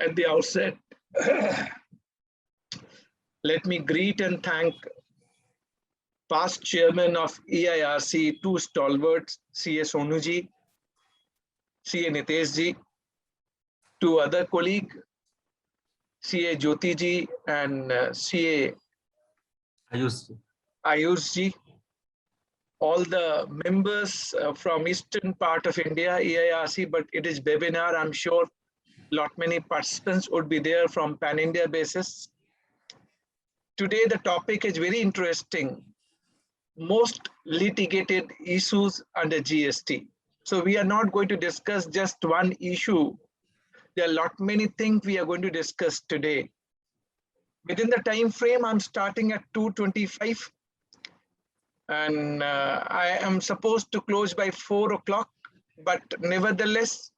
At the outset, let me greet and thank past chairman of EIRC, two stalwarts, CA Sonuji, CA Niteshji, two other colleagues, CA Jyotiji and CA Ayushji, all the members from eastern part of India, EIRC, but it is webinar. I'm sure many participants would be there from pan-India basis. Today, the topic is very interesting. Most litigated issues under GST. So we are not going to discuss just one issue. There are many things we are going to discuss today. Within the time frame, I'm starting at 2:25. And I am supposed to close by 4 o'clock, but nevertheless,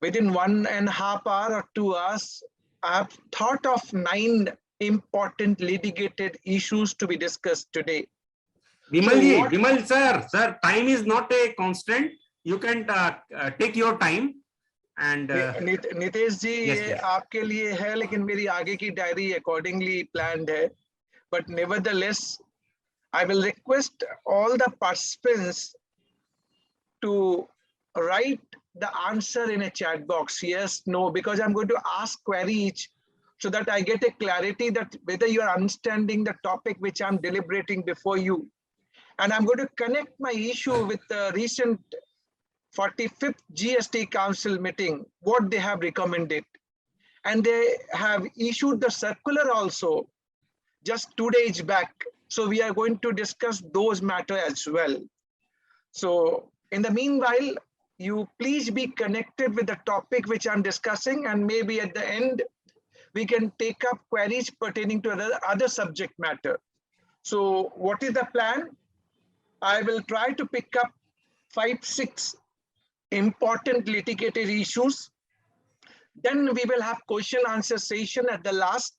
within 1.5 hours or 2 hours, I have thought of 9 important litigated issues to be discussed today. Bimal sir, time is not a constant. You can take your time. And Nitesh ji, ये आपके लिए है, लेकिन मेरी आगे की diary accordingly planned है. But nevertheless, I will request all the participants to write the answer in a chat box, yes, no, because I'm going to ask queries so that I get a clarity that whether you are understanding the topic which I'm deliberating before you. And I'm going to connect my issue with the recent 45th GST Council meeting, what they have recommended. And they have issued the circular also just 2 days back. So we are going to discuss those matters as well. So in the meanwhile, you please be connected with the topic which I'm discussing, and maybe at the end, we can take up queries pertaining to other subject matter. So what is the plan? I will try to pick up 5-6 important litigated issues. Then we will have question answer session at the last,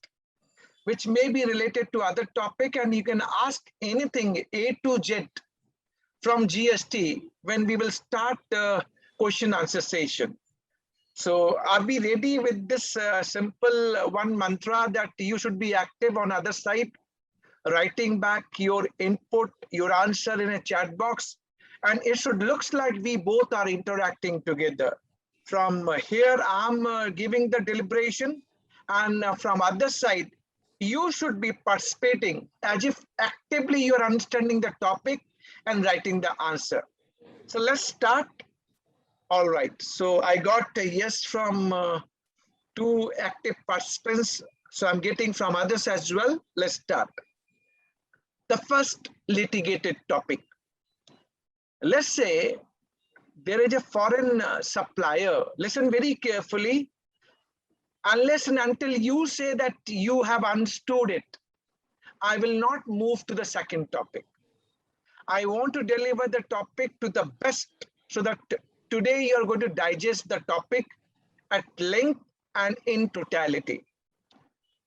which may be related to other topic, and you can ask anything A to Z from GST when we will start the question answer session. So are we ready with this simple one mantra that you should be active on other side, writing back your input, your answer in a chat box, and it should looks like we both are interacting together. From here, I'm giving the deliberation, and from other side, you should be participating as if actively you're understanding the topic and writing the answer. So let's start. All right, so I got a yes from 2 active participants. So I'm getting from others as well. Let's start. The first litigated topic. Let's say there is a foreign supplier. Listen very carefully. Unless and until you say that you have understood it, I will not move to the second topic. I want to deliver the topic to the best so that today you're going to digest the topic at length and in totality.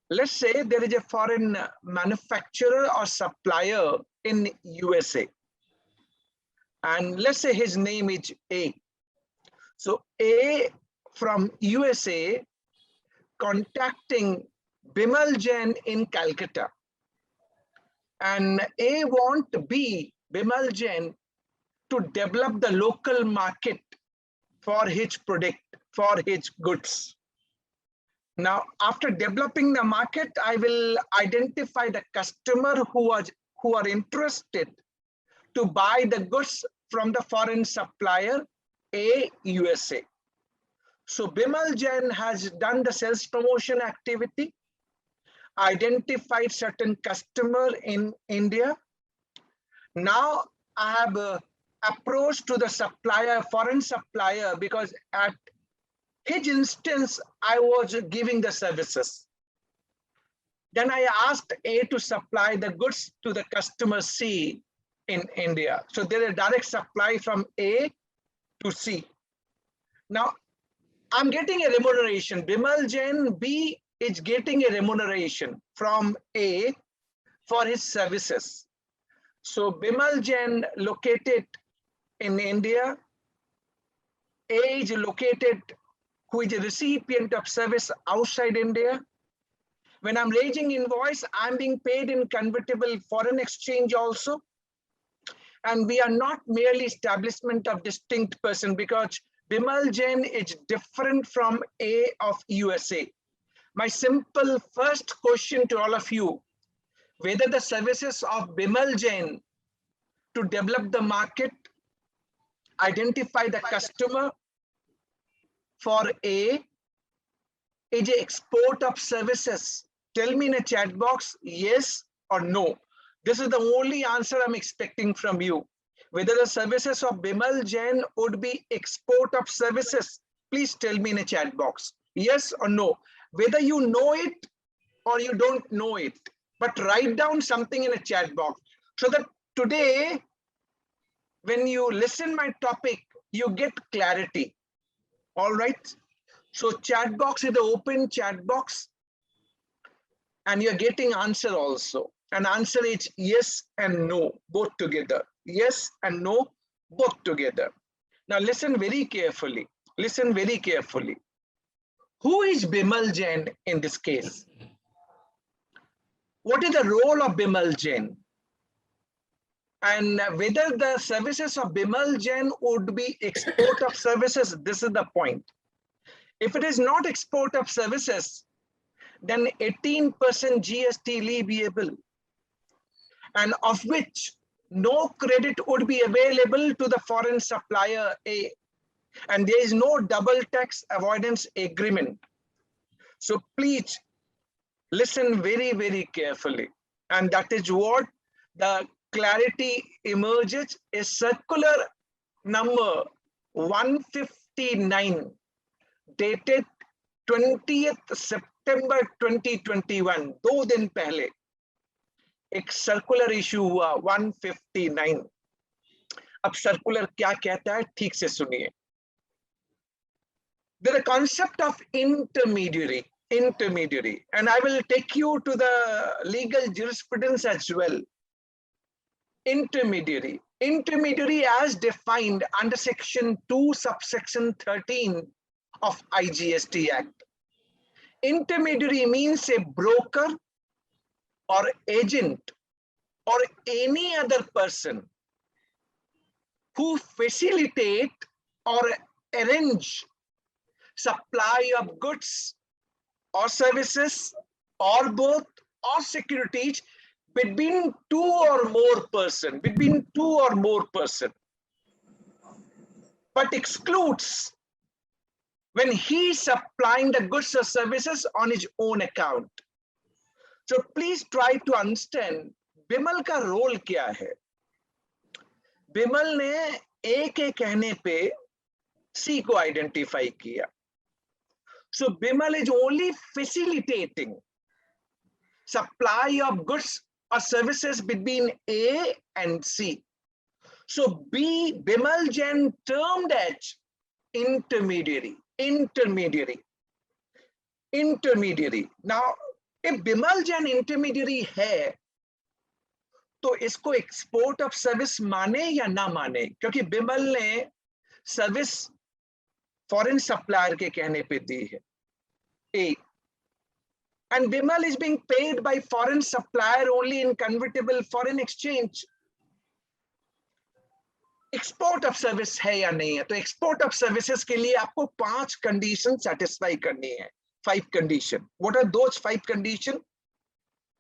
Let's say there is a foreign manufacturer or supplier in USA. And let's say his name is A. So A from USA contacting Bimal Jain in Calcutta. And A want B, Bimal Jain, to develop the local market for his product, for his goods. Now, after developing the market, I will identify the customer who are interested to buy the goods from the foreign supplier, A, USA. So Bimal Jain has done the sales promotion activity, identified certain customer in India. Now I have approached to the supplier, foreign supplier, because at his instance, I was giving the services. Then I asked A to supply the goods to the customer C in India. So there is a direct supply from A to C. Now, I'm getting a remuneration. Bimal Jain B is getting a remuneration from A for his services. So Bimal Jain located in India, A is located who is a recipient of service outside India. When I'm raising invoice, I'm being paid in convertible foreign exchange also. And we are not merely establishment of distinct person, because Bimal Jain is different from A of USA. My simple first question to all of you, whether the services of Bimal Jain to develop the market, identify the customer for A, is an export of services? Tell me in a chat box, yes or no. This is the only answer I'm expecting from you. Whether the services of Bimal Jain would be export of services, please tell me in a chat box, yes or no. Whether you know it or you don't know it, but write down something in a chat box so that today, when you listen my topic, you get clarity. All right. So chat box is the open chat box, and you're getting answer also. And answer is yes and no, both together. Yes and no, both together. Now listen very carefully. Listen very carefully. Who is Bimal Jain in this case? What is the role of Bimal Jain? And whether the services of Bimal Jain would be export of services, this is the point. If it is not export of services, then 18% GST leviable, and of which no credit would be available to the foreign supplier A, and there is no double tax avoidance agreement. So please listen very, very carefully. And that is what the clarity emerges, a circular number 159 dated 20th September 2021, 2 दिन पहले एक circular issue हुआ 159. अब circular क्या कहता है, ठीक से सुनिए. There is a concept of intermediary, and I will take you to the legal jurisprudence as well. Intermediary as defined under section 2 subsection 13 of IGST Act. Intermediary means a broker or agent or any other person who facilitate or arrange supply of goods or services or both or securities between two or more person, but excludes when he is supplying the goods or services on his own account. So please try to understand Bimal का role क्या है. बिमल ने A के कहने पे C को identify किया. So Bimal is only facilitating supply of goods or services between A and C. So Bimal Jain termed as intermediary. Now, if Bimal Jain intermediary है, तो इसको export of service माने या ना माने, क्योंकि बिमल ने सर्विस फॉरेन सप्लायर के कहने पे दी है. A. And Bimal is being paid by foreign supplier only in convertible foreign exchange. Export of service है या नहीं है? तो export of services के लिए आपको 5 conditions satisfy करनी है. 5 conditions. What are those 5 conditions?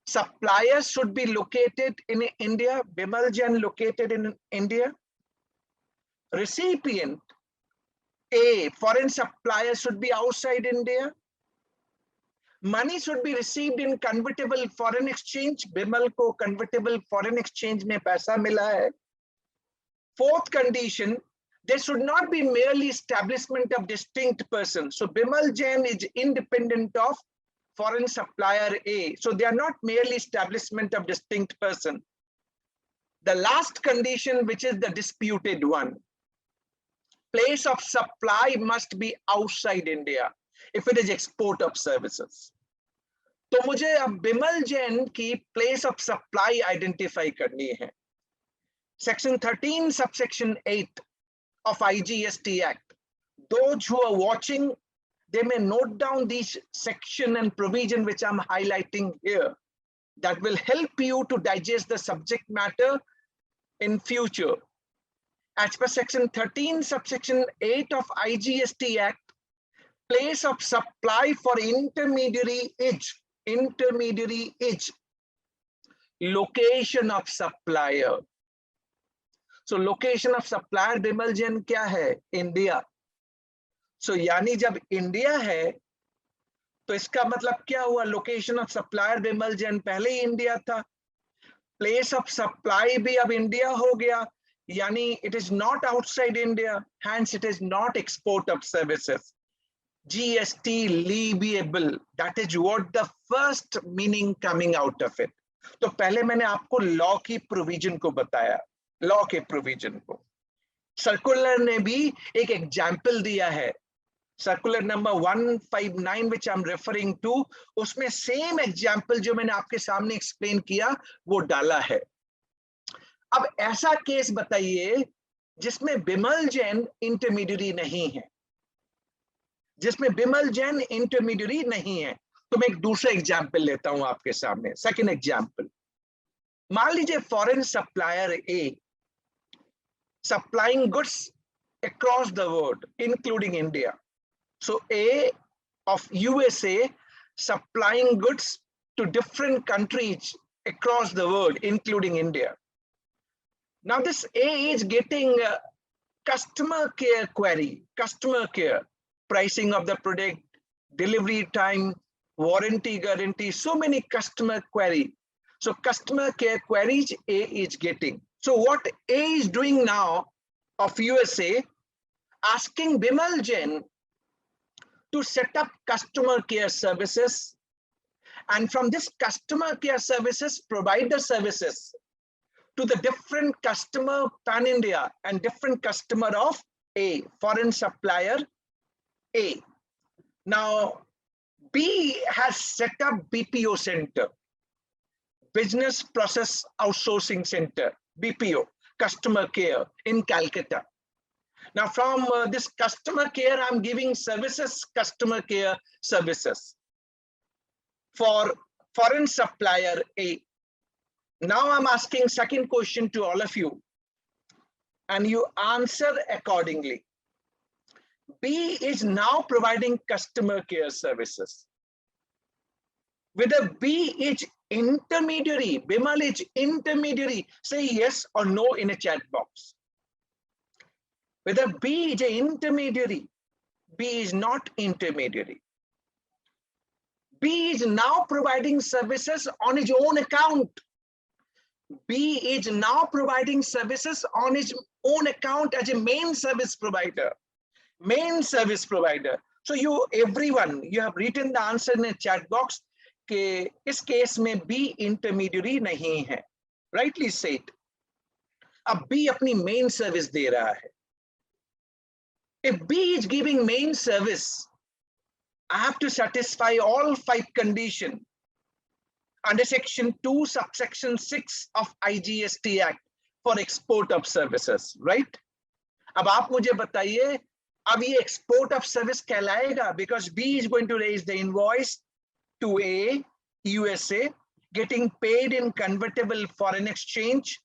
Suppliers should be located in India. Bimal Jain located in India. Recipient A, foreign supplier should be outside India. Money should be received in convertible foreign exchange. Bimal को convertible foreign exchange में पैसा मिला है. 4th condition, there should not be merely establishment of distinct persons. So Bimal Jain is independent of foreign supplier A. So they are not merely establishment of distinct person. The last condition, which is the disputed one, place of supply must be outside India if it is export of services. तो मुझे अब बिमल जैन की place of supply identify करनी है. Section 13 subsection 8 of IGST Act. Those who are watching, they may note down these section and provision which I'm highlighting here. That will help you to digest the subject matter in future. As per section 13, subsection 8 of IGST Act, place of supply for intermediary is, location of supplier. So location of supplier Bimal Jain क्या है? India. So यानी जब India है तो इसका मतलब क्या हुआ? Location of supplier Bimal Jain पहले ही इंडिया था, प्लेस ऑफ सप्लाई भी अब इंडिया हो गया, यानी it is not outside India, hence it is not export of services. GST leviable, that is what the first meaning coming out of it. तो पहले मैंने आपको लॉ की प्रोविजन को बताया, लॉ के प्रोविजन को. सर्कुलर ने भी एक एग्जाम्पल दिया है, circular number 159 which I'm referring to, उसमें सेम एग्जाम्पल जो मैंने आपके सामने एक्सप्लेन किया वो डाला है. अब ऐसा केस बताइए जिसमें बिमल जैन इंटरमीडियरी नहीं है, जिसमें बिमल जैन इंटरमीडियरी नहीं है. तो मैं एक दूसरा एग्जाम्पल लेता हूं आपके सामने. सेकंड एग्जाम्पल, मान लीजिए foreign supplier A supplying goods across the world including India. So A of USA supplying goods to different countries across the world, including India. Now this A is getting a customer care query, customer care, pricing of the product, delivery time, warranty guarantee, so many customer query. So customer care queries A is getting. So what A is doing now of USA, asking Bimal Jain to set up customer care services, and from this customer care services provide the services to the different customer pan India and different customer of A, foreign supplier A. Now B has set up BPO center, business process outsourcing center, BPO, customer care in Calcutta. Now from this customer care, I'm giving services, customer care services for foreign supplier A. Now I'm asking second question to all of you, and you answer accordingly. B is now providing customer care services. Whether B is intermediary, Bimal is intermediary, say yes or no in a chat box. Whether B is an intermediary, B is not intermediary. B is now providing services on his own account. B is now providing services on his own account as a main service provider. Main service provider. So you, everyone, you have written the answer in a chat box कि इस case में B intermediary नहीं है. Rightly said. अब B अपनी main service दे रहा है. If B is giving main service, I have to satisfy all 5 conditions under section 2 subsection 6 of IGST Act for export of services, right? अब आप मुझे बताइए, अब ये export of service कहलाएगा because B is going to raise the invoice to A, USA, getting paid in convertible foreign exchange.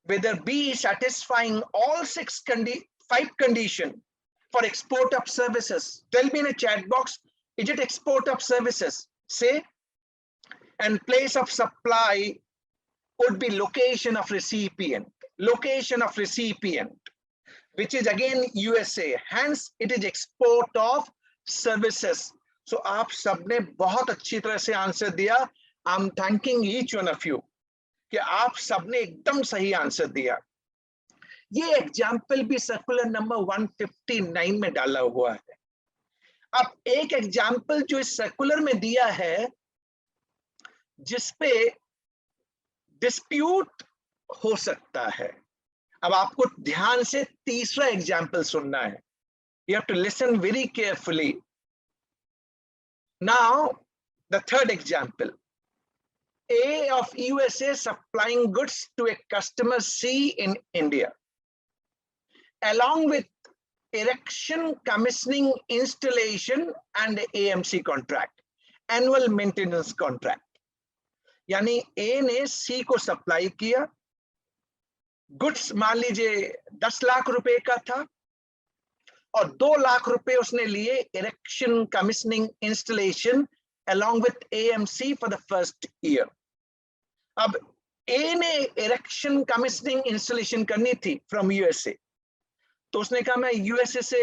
Whether B is satisfying all 5 conditions for export of services. Tell me in a chat box, is it export of services? Say, and place of supply would be location of recipient, which is again USA. Hence, it is export of services. So, आप सबने बहुत अच्छी तरह से answer दिया. I'm thanking each one of you कि आप सबने एकदम सही आंसर दिया. ये एग्जाम्पल भी सर्कुलर नंबर 159 में डाला हुआ है. अब एक एग्जाम्पल जो इस सर्कुलर में दिया है जिसपे डिस्प्यूट हो सकता है. अब आपको ध्यान से तीसरा एग्जाम्पल सुनना है. You have to listen very carefully. Now, the third example. A of USA supplying goods to a customer C in India. Along with erection, commissioning, installation and AMC contract, annual maintenance contract. यानी A ने C को supply किया, goods मान लीजिए 10 लाख रुपए का था और 2 लाख रुपए उसने लिए erection, commissioning, installation along with AMC for the first year. अब A ने इरेक्शन, कमिश्निंग, इंस्टॉलेशन करनी थी फ्रॉम यूएसए, तो उसने कहा मैं यूएसए से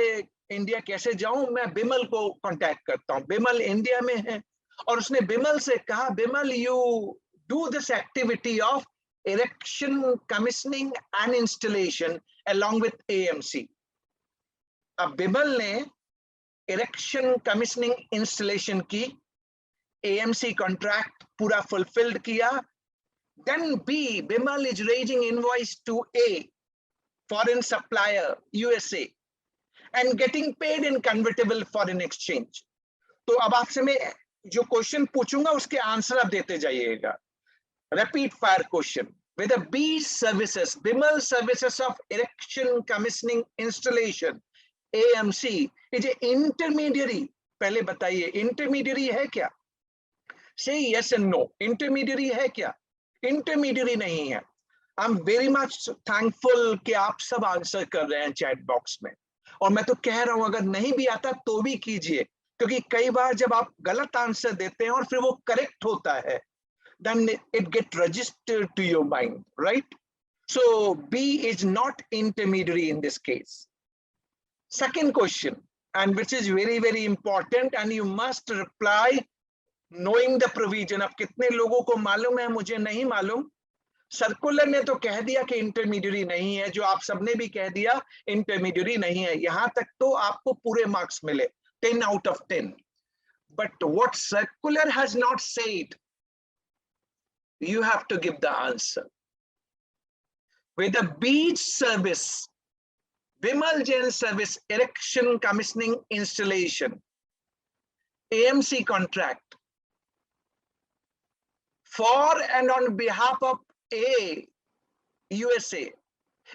इंडिया कैसे जाऊं, मैं बिमल को कांटेक्ट करता हूं, बिमल इंडिया में है, और उसने बिमल से कहा Bimal you do this activity of erection, commissioning and installation along with AMC. अब बिमल ने erection, commissioning, installation की, AMC contract पूरा fulfilled किया. Then B, Bimal is raising invoice to A, foreign supplier, USA, and getting paid in convertible foreign exchange. तो अब आपसे मैं जो क्वेश्चन पूछूंगा उसके आंसर आप देते जाइएगा. Rapid fire question. Whether B services, Bimal services of erection, commissioning, installation, AMC is an intermediary. पहले बताइए intermediary है क्या? Say yes and no. Intermediary है क्या? Intermediary नहीं है. I'm very much thankful कि आप सब आंसर कर रहे हैं चैट बॉक्स में, और मैं तो कह रहा हूं अगर नहीं भी आता तो भी कीजिए, क्योंकि कई बार जब आप गलत आंसर देते हैं और फिर वो करेक्ट होता है, then it get registered to your mind, right? So B is not intermediary in this case. Second question, and which is very, very important, and you must reply knowing the provision. अब कितने लोगों को मालूम है, मुझे नहीं मालूम. Circular ने तो कह दिया कि इंटरमीडियरी नहीं है, जो आप सबने भी कह दिया इंटरमीडियरी नहीं है. यहां तक तो आपको पूरे मार्क्स मिले, 10 out of 10. But what circular has not said, you have to give the answer. With the beach service, Bimal Jain service, erection, commissioning, installation, AMC contract, for and on behalf of A, USA,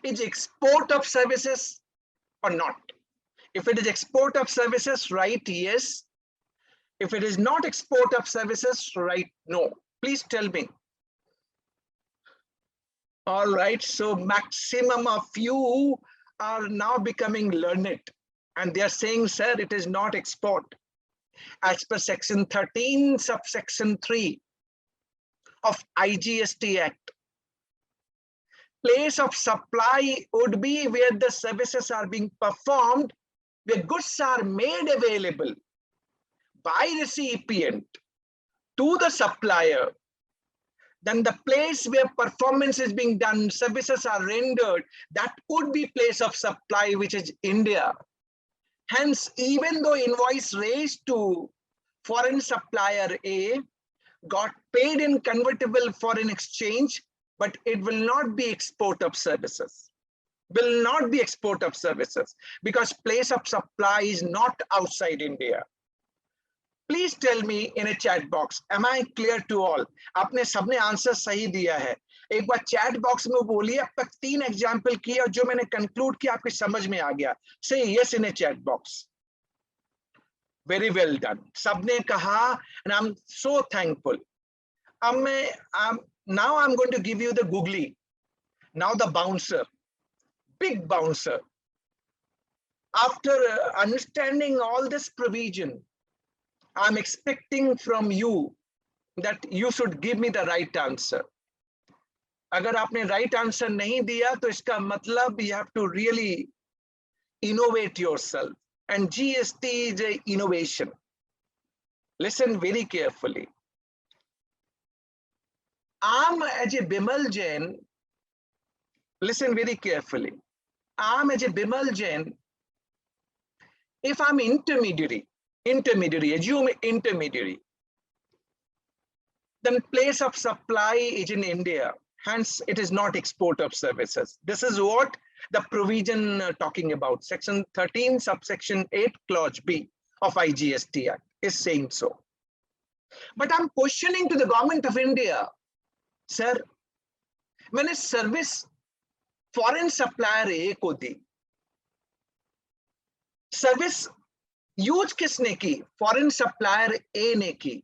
is export of services or not? If it is export of services, write yes. If it is not export of services, write no. Please tell me. All right, so maximum of you are now becoming learned, and they are saying, sir, it is not export. As per section 13, subsection 3 of IGST Act, place of supply would be where the services are being performed, where goods are made available by recipient to the supplier. Then the place where performance is being done, services are rendered, that would be place of supply, which is India. Hence, even though invoice raised to foreign supplier A got paid in convertible foreign exchange, but it will not be export of services. Will not be export of services because place of supply is not outside India. Please tell me in a chat box, am I clear to all? आपने सबने answer सही दिया है. एक बार chat box में बोलिए, अब तक 3 एग्जाम्पल किए और जो मैंने कंक्लूड किया आपकी समझ में आ गया. Say yes in a chat box. Very well done. सबने कहा, and I'm so thankful. Now I'm going to give you the googly. Now the bouncer, big bouncer. After understanding all this provision, I'm expecting from you that you should give me the right answer. अगर आपने right answer नहीं दिया तो इसका मतलब you have to really innovate yourself, and GST is an innovation. Listen very carefully. I'm as a Bimal Jain, listen very carefully. I'm as a Bimal Jain, if I'm intermediary, assume intermediary, then place of supply is in India. Hence, it is not export of services. This is what the provision talking about. Section 13, subsection 8, clause B of IGST Act is saying so. But I'm questioning to the government of India, sir, मैंने service foreign supplier A को दी, service use किसने की? Foreign supplier ए ने की।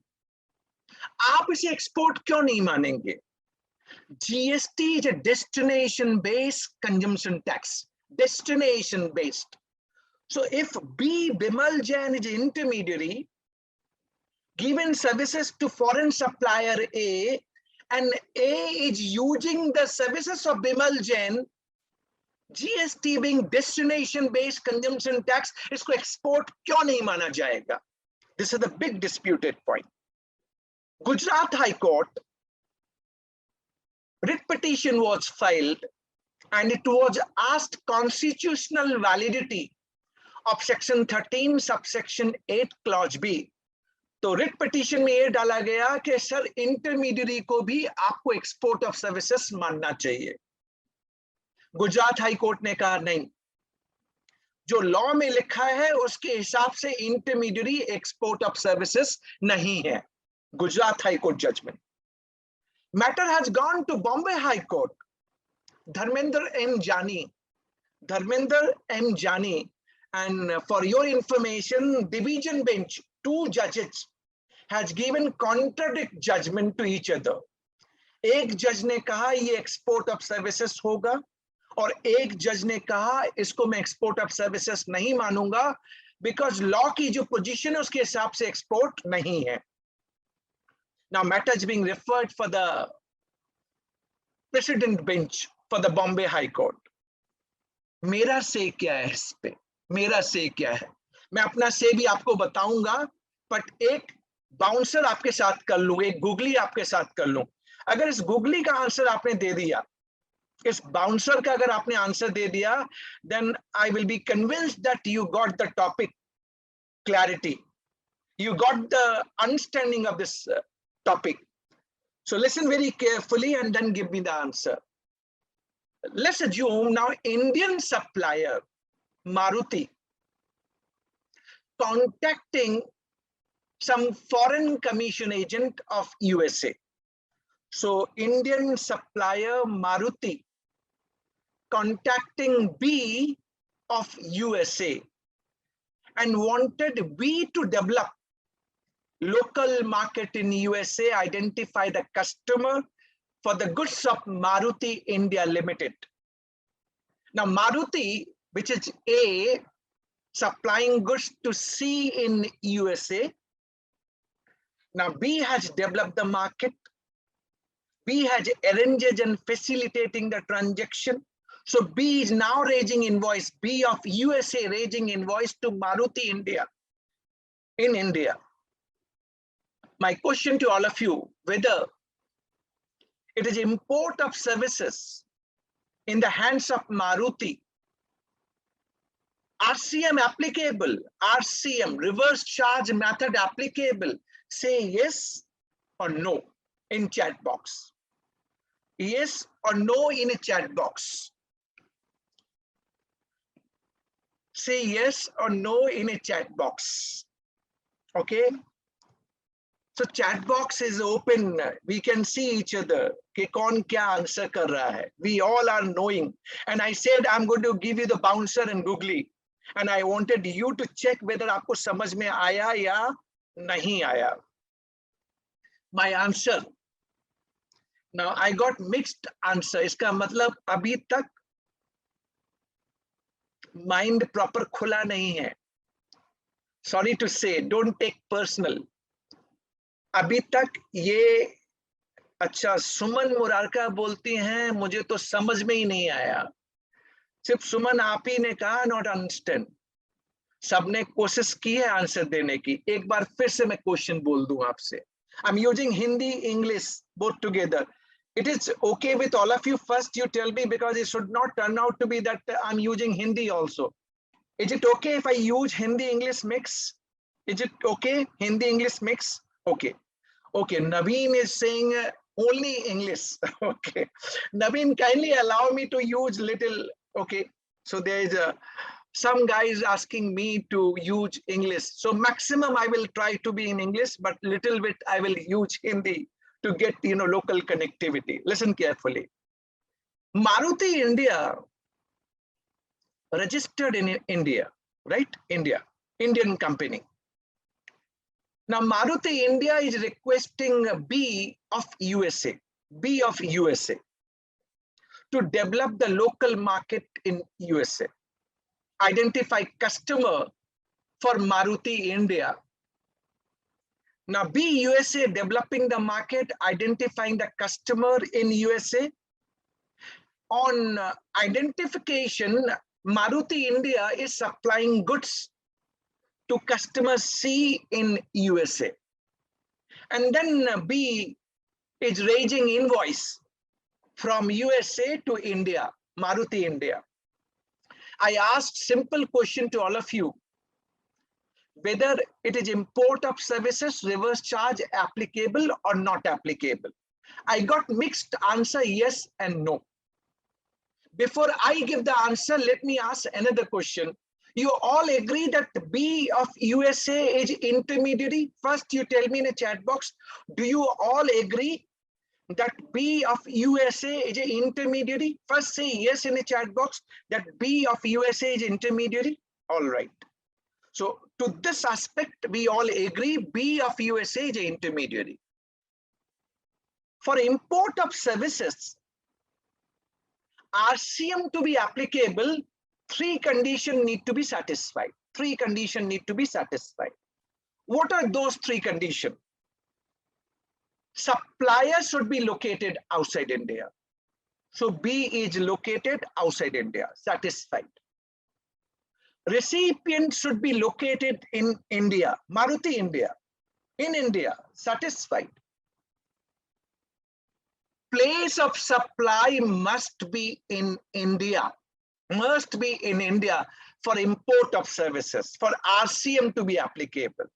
आप इसे export क्यों नहीं मानेंगे? GST is a destination based consumption tax, destination based. So if Bimal Jain is intermediary, given services to foreign supplier A, and A is using the services of Bimal Jain, GST being destination based consumption tax, इसको export क्यों नहीं माना जाएगा? This is the big disputed point. Gujarat High Court, writ petition was filed and it was asked constitutional validity of section 13 subsection 8 clause B. तो writ petition में ये डाला गया कि सर इंटरमीडियरी को भी आपको एक्सपोर्ट ऑफ सर्विसेज मानना चाहिए। गुजरात हाई कोर्ट ने कहा नहीं, जो लॉ में लिखा है उसके हिसाब से इंटरमीडियरी एक्सपोर्ट ऑफ सर्विसेज नहीं है। Gujarat high court judgment. Matter has gone to Bombay high court. Dharmendra M Jani, and for your information, division bench, 2 judges has given contradict judgment to each other. एक जज ने कहा ये एक्सपोर्ट ऑफ सर्विसेज होगा और एक जज ने कहा इसको मैं एक्सपोर्ट ऑफ सर्विसेज नहीं मानूंगा बिकॉज लॉ की जो पोजीशन है उसके हिसाब से एक्सपोर्ट नहीं है। Now matter is being referred for the precedent bench for the Bombay High Court. मेरा से क्या है इस पे? मेरा से क्या है? मैं अपना से भी आपको बताऊंगा, बट एक बाउंसर आपके साथ कर लूं, एक गूगली आपके साथ कर लूं। अगर इस गूगली का आंसर आपने दे दिया, इस बाउंसर का अगर आपने आंसर दे दिया, then I will be convinced that you got the topic clarity. You got the understanding of this topic. So listen very carefully and then give me the answer. Let's assume now Indian supplier Maruti contacting some foreign commission agent of USA. So Indian supplier Maruti contacting B of USA and wanted B to develop local market in USA, identify the customer for the goods of Maruti India Limited. Now Maruti, which is A, supplying goods to C in USA. Now B has developed the market. B has arranged and facilitating the transaction. So B is now raising invoice, B of USA raising invoice to Maruti India in India. My question to all of you, whether it is import of services in the hands of Maruti, RCM applicable, RCM, reverse charge method applicable, say yes or no in chat box. Yes or no in a chat box. Say yes or no in a chat box. Okay. So chat box is open. We can see each other. कि कौन क्या answer कर रहा है. We all are knowing. And I said I'm going to give you the bouncer and googly. And I wanted you to check whether आपको समझ में आया या नहीं आया. My answer. Now I got mixed answer. इसका मतलब अभी तक mind proper खुला नहीं है. Sorry to say, don't take personal. अभी तक ये अच्छा सुमन मुरारका बोलती हैं, मुझे तो समझ में ही नहीं आया. सिर्फ सुमन आप ही ने कहा नॉट अंडरस्टैंड. सबने कोशिश की है आंसर देने की. एक बार फिर से मैं क्वेश्चन बोल दूं आपसे. I am using Hindi English both together. It is okay with all of you. First you tell me, because it should not turn out to be that I'm using Hindi also. Is it okay if I use Hindi English mix? Is it okay? Hindi English mix? Okay. Okay, Naveen is saying only English. Okay. Naveen, kindly allow me to use little. Okay. So there is some guys asking me to use English. So maximum I will try to be in English, but little bit I will use Hindi to get local connectivity. Listen carefully. Maruti India registered in India. right? Indian company. Now Maruti India is requesting B of USA to develop the local market in USA, identify customer for Maruti India. Now B USA developing the market, identifying the customer in USA. On identification, Maruti India is supplying goods to customer C in USA. And then B is raising invoice from USA to India, Maruti India. I asked simple question to all of you, whether it is import of services reverse charge applicable or not applicable. I got mixed answer, yes and no. Before I give the answer, let me ask another question. You all agree that B of USA is intermediary? First, you tell me in a chat box, do you all agree that B of USA is an intermediary? First say yes in the chat box that B of USA is intermediary. All right. So to this aspect, we all agree B of USA is an intermediary. For import of services, RCM to be applicable, three conditions need to be satisfied. Three conditions need to be satisfied. What are those three conditions? Supplier should be located outside India. So B is located outside India, satisfied. Recipient should be located in India, Maruti India, in India, satisfied. Place of supply must be in India, for import of services, for RCM to be applicable.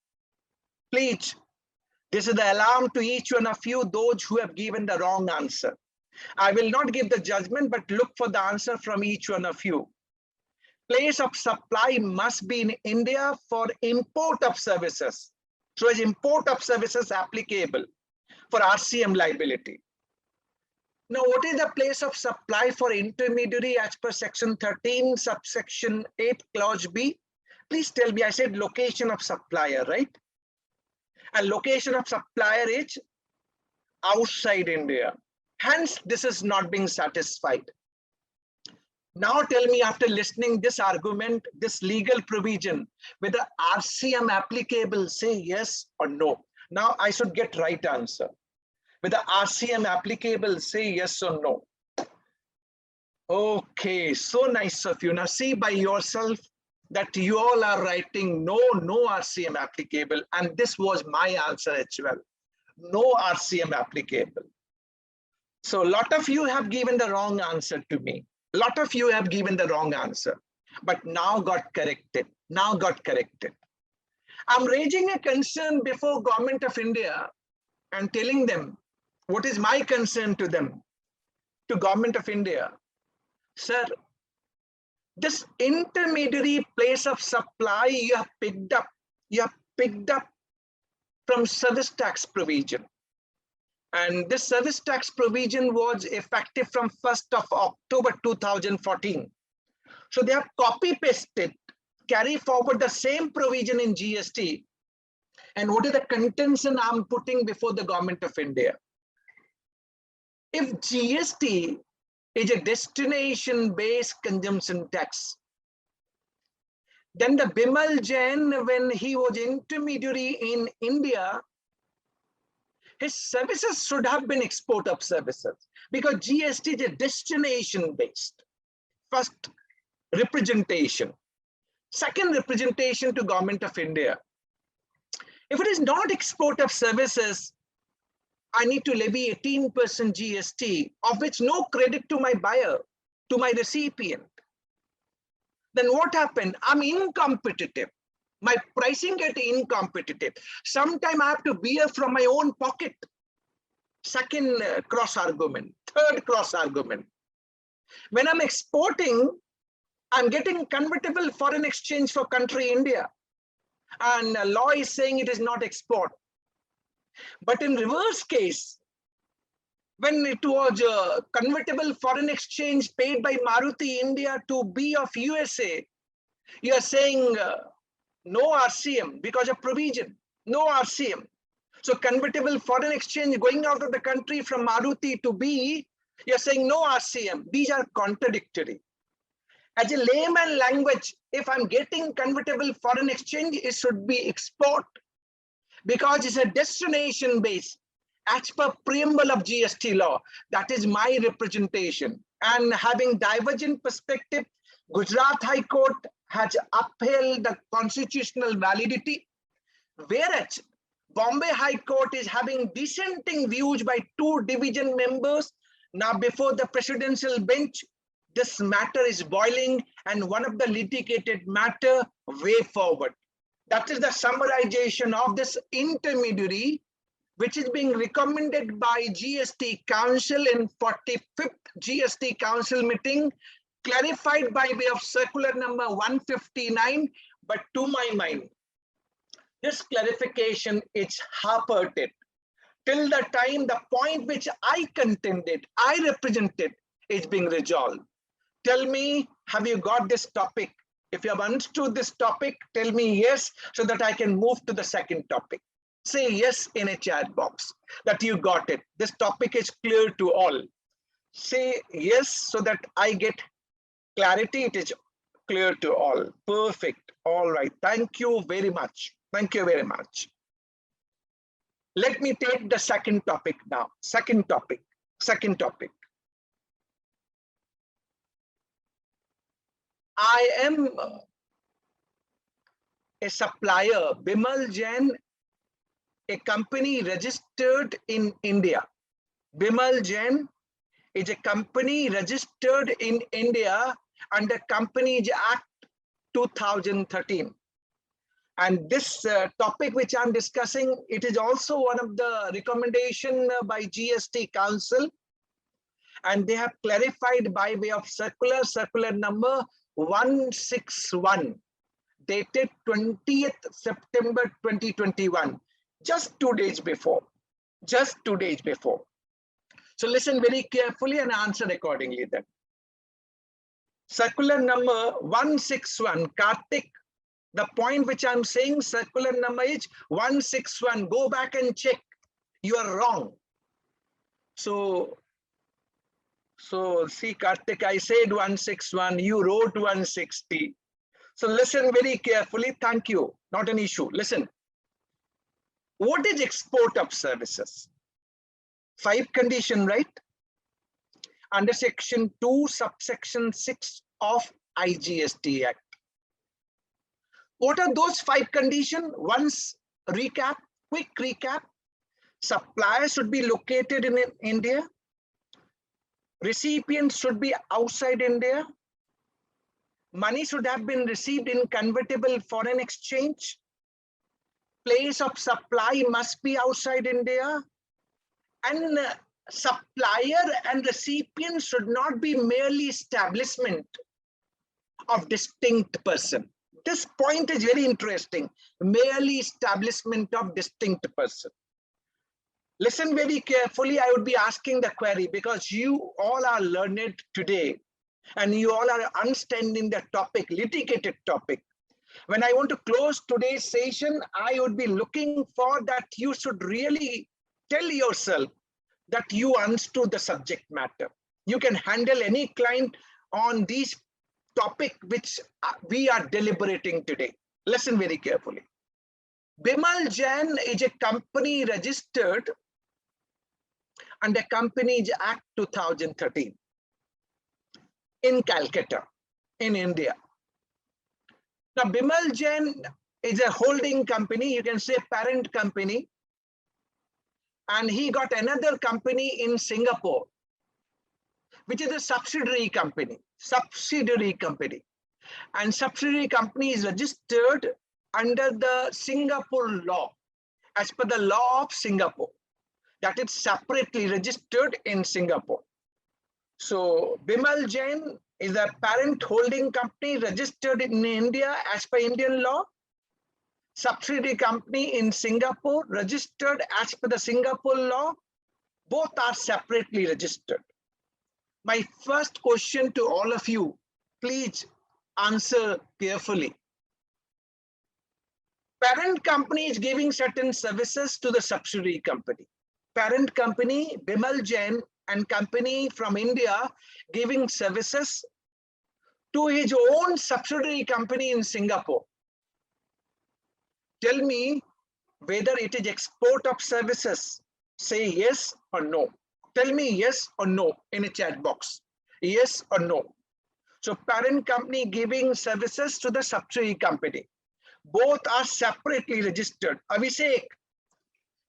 Please, this is the alarm to each one of you, those who have given the wrong answer. I will not give the judgment, but look for the answer from each one of you. Place of supply must be in India for import of services. So is import of services applicable for RCM liability? Now, what is the place of supply for intermediary as per section 13, subsection 8, clause B? Please tell me, I said location of supplier, right? And location of supplier is outside India. Hence, this is not being satisfied. Now tell me, after listening this argument, this legal provision, whether RCM applicable, say yes or no. Now I should get right answer. Whether RCM applicable, say yes or no. Okay, so nice of you. Now see by yourself that you all are writing no RCM applicable, and this was my answer as well. No RCM applicable. So a lot of you have given the wrong answer to me. A lot of you have given the wrong answer, but now got corrected. I'm raising a concern before Government of India and telling them what is my concern to them, to Government of India. Sir, this intermediary place of supply you have picked up from service tax provision. And this service tax provision was effective from 1st of October 2014. So they have copy-pasted, carry forward the same provision in GST. And what is the contention I'm putting before the Government of India? If GST is a destination-based consumption tax, then the Bimal Jain, when he was intermediary in India, his services should have been export of services, because GST is a destination-based. First, representation. Second, representation to Government of India. If it is not export of services, I need to levy 18% GST, of which no credit to my buyer, to my recipient. Then what happened? I'm incompetitive. My pricing get incompetitive. Sometimes I have to bear from my own pocket. Second cross argument. Third cross argument. When I'm exporting, I'm getting convertible foreign exchange for country India. And law is saying it is not export. But in reverse case, when it was convertible foreign exchange paid by Maruti India to B of USA, You are saying no RCM because of provision, no RCM. So convertible foreign exchange going out of the country from Maruti to B, you're saying no RCM. These are contradictory. As a layman language, if I'm getting convertible foreign exchange, it should be export because it's a destination base as per preamble of GST law. That is my representation. And having divergent perspective, Gujarat High Court has upheld the constitutional validity, whereas Bombay High Court is having dissenting views by 2 division members. Now before the presidential bench, this matter is boiling and one of the litigated matter way forward. That is the summarization of this intermediary, which is being recommended by GST Council in 45th GST Council meeting, clarified by way of circular number 159. But to my mind, this clarification is half-hearted. Till the time the point which I contended, I represented, is being resolved. Tell me, have you got this topic? If you have understood this topic, tell me yes, so that I can move to the second topic. Say yes in a chat box that you got it. This topic is clear to all. Say yes so that I get clarity. It is clear to all. Perfect. All right. Thank you very much. Thank you very much. Let me take the second topic now. Second topic. I am a supplier, Bimal Jain, a company registered in India. Bimal Jain is a company registered in India under Companies Act 2013. And this topic which I'm discussing, it is also one of the recommendation by GST Council. And they have clarified by way of circular number 161, dated 20th September 2021, just 2 days before. So listen very carefully and answer accordingly then. Circular number 161, Kartik, the point which I'm saying, circular number is 161. Go back and check. You are wrong. So see, Kartik, I said 161, you wrote 160. So listen very carefully. Thank you. Not an issue. Listen. What is export of services? 5 condition, right? Under section 2, subsection 6 of IGST Act. What are those 5 conditions? Once recap, quick recap. Supplier should be located in India. Recipient should be outside India. Money should have been received in convertible foreign exchange. Place of supply must be outside India. And supplier and recipient should not be merely establishment of distinct person. This point is very interesting. Merely establishment of distinct person. Listen very carefully. I would be asking the query because you all are learned today and you all are understanding the topic, litigated topic. When I want to close today's session, I would be looking for that you should really tell yourself that you understood the subject matter. You can handle any client on these topic which we are deliberating today. Listen very carefully. Bimal Jain is a company registered under Companies Act 2013 in Calcutta, in India. Now, Bimal Jain is a holding company, you can say parent company, and he got another company in Singapore, which is a subsidiary company. And subsidiary company is registered under the Singapore law, as per the law of Singapore, that is separately registered in Singapore. So Bimal Jain is a parent holding company registered in India as per Indian law. Subsidiary company in Singapore registered as per the Singapore law. Both are separately registered. My first question to all of you, please answer carefully. Parent company is giving certain services to the subsidiary company. Parent company, Bimal Jain and company from India giving services to his own subsidiary company in Singapore. Tell me whether it is export of services. Say yes or no. Tell me yes or no in a chat box. Yes or no. So parent company giving services to the subsidiary company. Both are separately registered. Abhishek,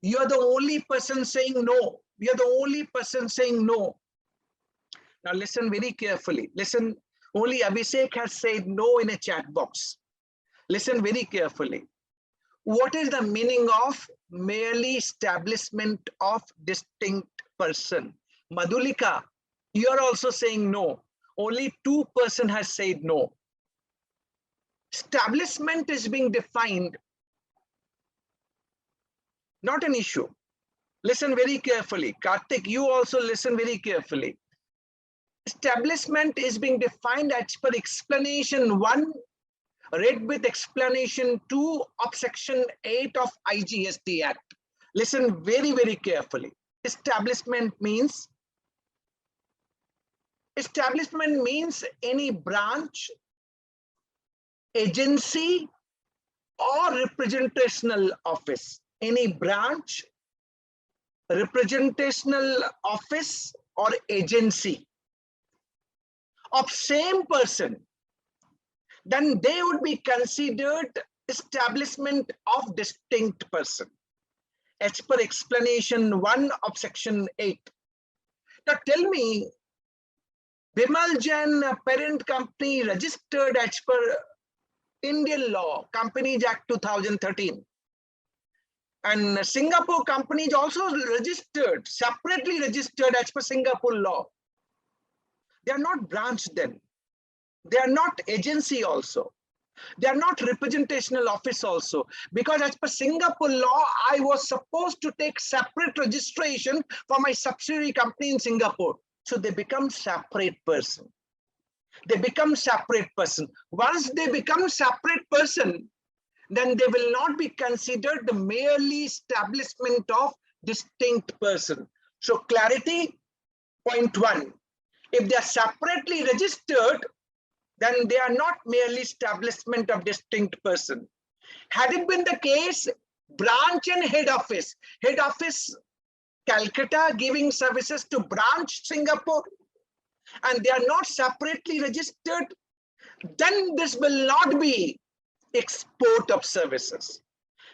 you are the only person saying no. You are the only person saying no. Now listen very carefully. Listen, only Abhishek has said no in a chat box. Listen very carefully. What is the meaning of merely establishment of distinct person? Madhulika, you are also saying no. Only 2% has said no. Establishment is being defined. Not an issue. Listen very carefully. Karthik, you also listen very carefully. Establishment is being defined as per explanation 1 read with explanation 2 of section 8 of IGST Act. Listen very, very carefully. Establishment means any branch, agency, or representational office. Any branch, representational office, or agency of same person, then they would be considered establishment of distinct person as per explanation 1 of section 8. Now tell me, Bimal Jain parent company registered as per Indian law, Companies Act 2013. And Singapore company is also registered, separately registered as per Singapore law. They are not branch then. They are not agency also. They are not representational office also. Because as per Singapore law, I was supposed to take separate registration for my subsidiary company in Singapore. So they become separate person. They become separate person. Once they become separate person, then they will not be considered the merely establishment of distinct person. So clarity, point 1. If they are separately registered, then they are not merely establishment of distinct person. Had it been the case, branch and head office Calcutta giving services to branch Singapore, and they are not separately registered, then this will not be export of services.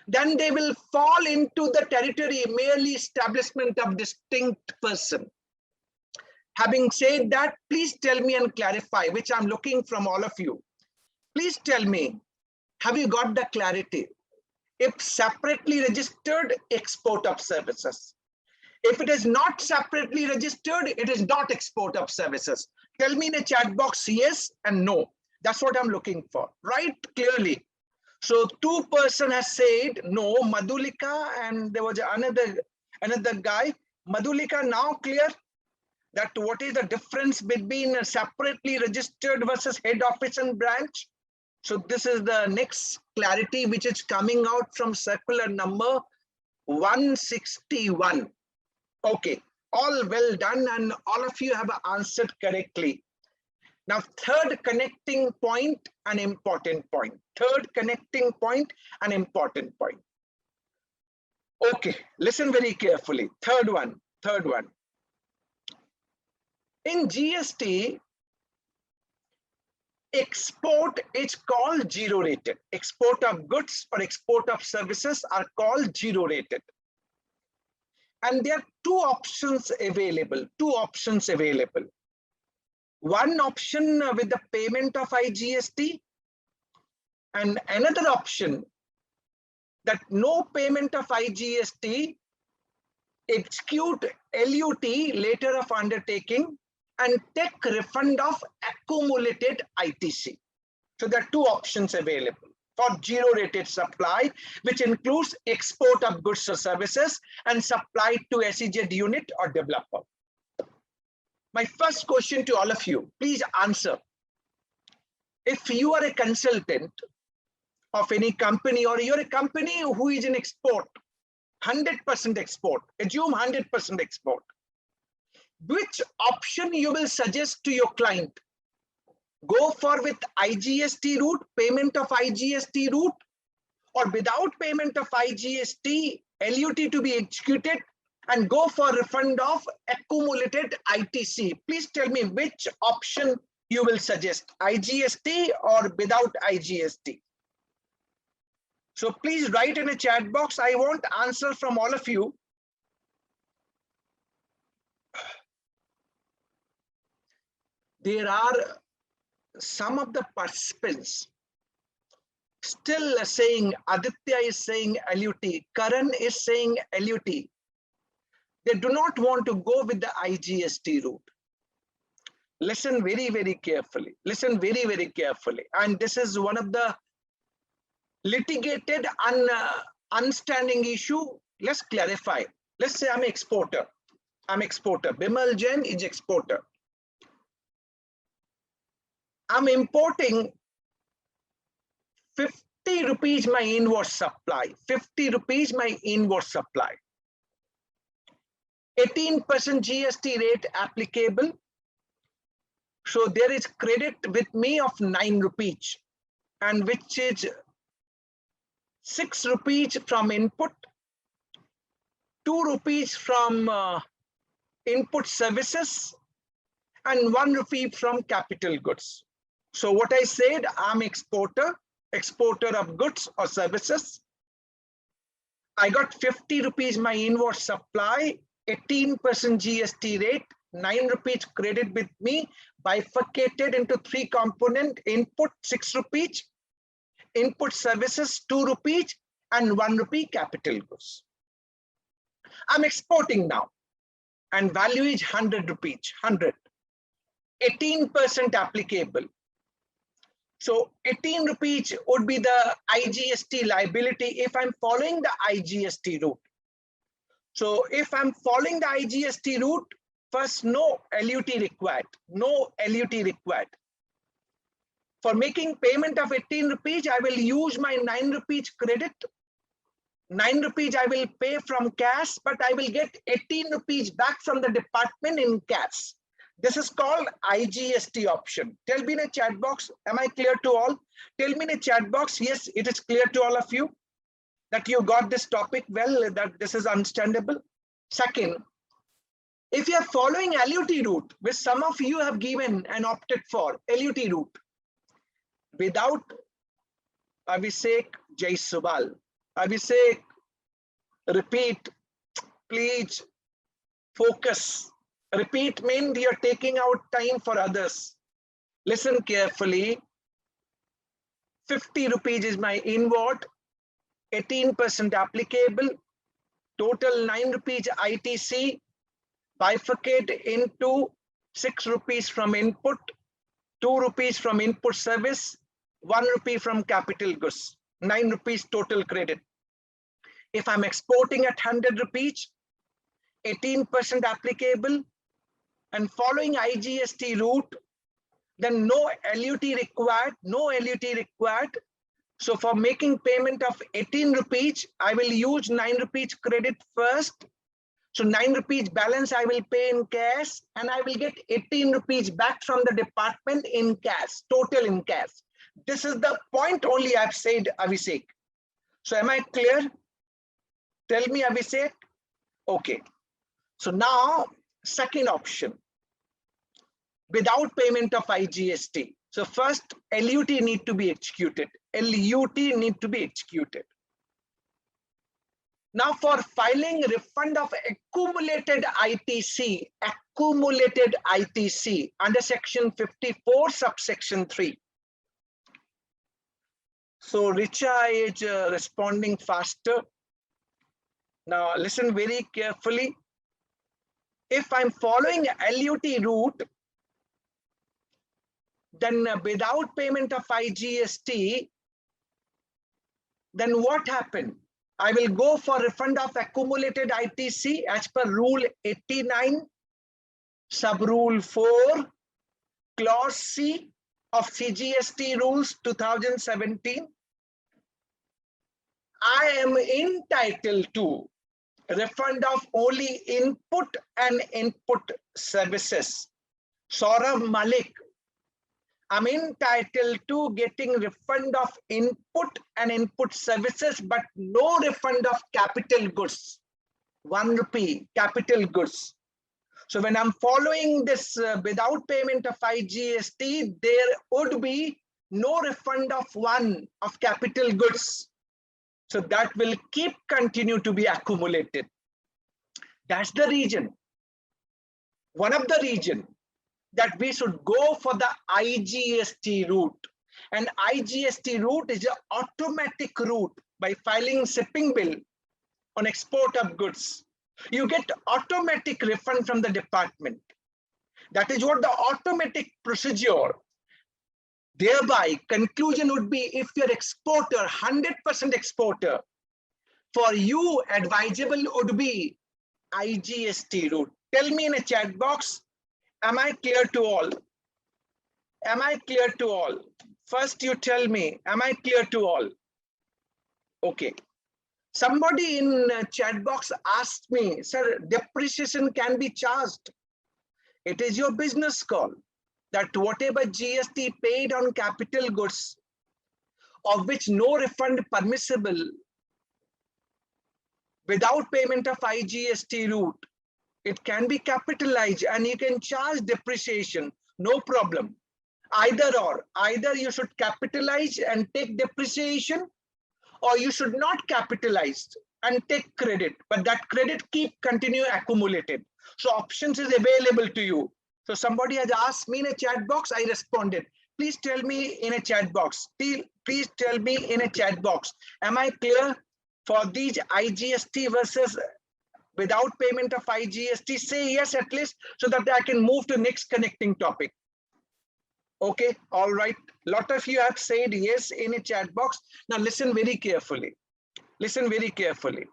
Then they will fall into the territory merely establishment of distinct person. Having said that, please tell me and clarify, which I'm looking from all of you. Please tell me, have you got the clarity? If separately registered, export of services. If it is not separately registered, it is not export of services. Tell me in a chat box yes and no. That's what I'm looking for. Write clearly. So 2% has said no, Madhulika, and there was another guy. Madhulika, now clear that what is the difference between a separately registered versus head office and branch? So this is the next clarity which is coming out from circular number 161. Okay, all well done, and all of you have answered correctly. Now, third connecting point, an important point. Third connecting point, an important point. Okay, listen very carefully. Third one. In GST, export is called zero rated. Export of goods or export of services are called zero rated. And there are two options available. One option with the payment of IGST, and another option that no payment of IGST, execute LUT, letter of undertaking, and take refund of accumulated ITC. So there are two options available for zero rated supply, which includes export of goods or services and supply to SEZ unit or developer. My first question to all of you, please answer. if you are a consultant of any company, or you're a company who is in export, 100% export, assume 100% export, which option you will suggest to your client? Go for with IGST route, payment of IGST route, or without payment of IGST, LUT to be executed, and go for refund of accumulated ITC. Please tell me which option you will suggest, IGST or without IGST. So please write in a chat box. I want answer from all of you. There are some of the participants still saying, Aditya is saying LUT, Karan is saying LUT. They do not want to go with the IGST route. Listen very, very carefully. Listen very, very carefully. And this is one of the litigated unstanding issue. Let's clarify. Let's say I'm an exporter. I'm exporter. Bimal Jain is exporter. I'm importing 50 rupees my inward supply. 50 rupees my inward supply. 18% GST rate applicable. So there is credit with me of 9 rupees, and which is 6 rupees from input, 2 rupees from input services, and 1 rupee from capital goods. So what I said, I'm exporter of goods or services. I got 50 rupees my inward supply, 18% GST rate, 9 rupees credit with me, bifurcated into 3 component: input 6 rupees, input services 2 rupees, and 1 rupee capital goods. I'm exporting now, and value is 100 rupees, 100. 18% applicable. So 18 rupees would be the IGST liability if I'm following the IGST route. So if I'm following the IGST route, first, no LUT required, no LUT required. For making payment of 18 rupees, I will use my 9 rupees credit. 9 rupees I will pay from cash, but I will get 18 rupees back from the department in cash. This is called IGST option. Tell me in a chat box, am I clear to all? Tell me in a chat box, yes, it is clear to all of you that you got this topic well, that this is understandable. Second, if you are following LUT route, which some of you have given and opted for LUT route, without Abhishek Jaiswal, Abhishek, repeat, please focus. Repeat means you're taking out time for others. Listen carefully. 50 rupees is my inward, 18% applicable, total 9 rupees ITC, bifurcate into 6 rupees from input, 2 rupees from input service, 1 rupee from capital goods, 9 rupees total credit. If I'm exporting at 100 rupees, 18% applicable, and following IGST route, then no LUT required, no LUT required. So for making payment of 18 rupees, I will use 9 rupees credit first. So 9 rupees balance I will pay in cash, and I will get 18 rupees back from the department in cash, total in cash. This is the point only I've said, Abhishek. So am I clear? Tell me, Abhishek. Okay. So now, second option, without payment of IGST. So first, LUT need to be executed. LUT need to be executed. Now for filing refund of accumulated ITC under section 54, subsection 3. So Richa is responding faster. Now listen very carefully. If I'm following LUT route, then without payment of IGST, then what happened? I will go for refund of accumulated ITC as per rule 89, sub rule 4, clause C, of CGST rules 2017, I am entitled to refund of only input and input services. Saurabh Malik, I'm entitled to getting refund of input and input services, but no refund of capital goods. 1 rupee capital goods. So when I'm following this without payment of IGST, there would be no refund of one of capital goods. So that will continue to be accumulated. That's the reason. One of the reasons that we should go for the IGST route. And IGST route is an automatic route. By filing shipping bill on export of goods, you get automatic refund from the department. That is what the automatic procedure. Thereby, conclusion would be, if you're exporter, 100% exporter, for you advisable would be IGST route. Tell me in a chat box, am I clear to all? Am I clear to all? First you tell me, am I clear to all? Okay. Somebody in chat box asked me, sir, depreciation can be charged. It is your business call that whatever GST paid on capital goods, of which no refund permissible, without payment of IGST route, it can be capitalized and you can charge depreciation, no problem. Either or, either you should capitalize and take depreciation, or you should not capitalize and take credit, but that credit continue accumulated. So options is available to you. So somebody has asked me in a chat box, I responded. Please tell me in a chat box. Please tell me in a chat box. Am I clear for these IGST versus without payment of IGST? Say yes at least, so that I can move to next connecting topic. Okay, all right. A lot of you have said yes in a chat box. Now listen very carefully. Listen very carefully.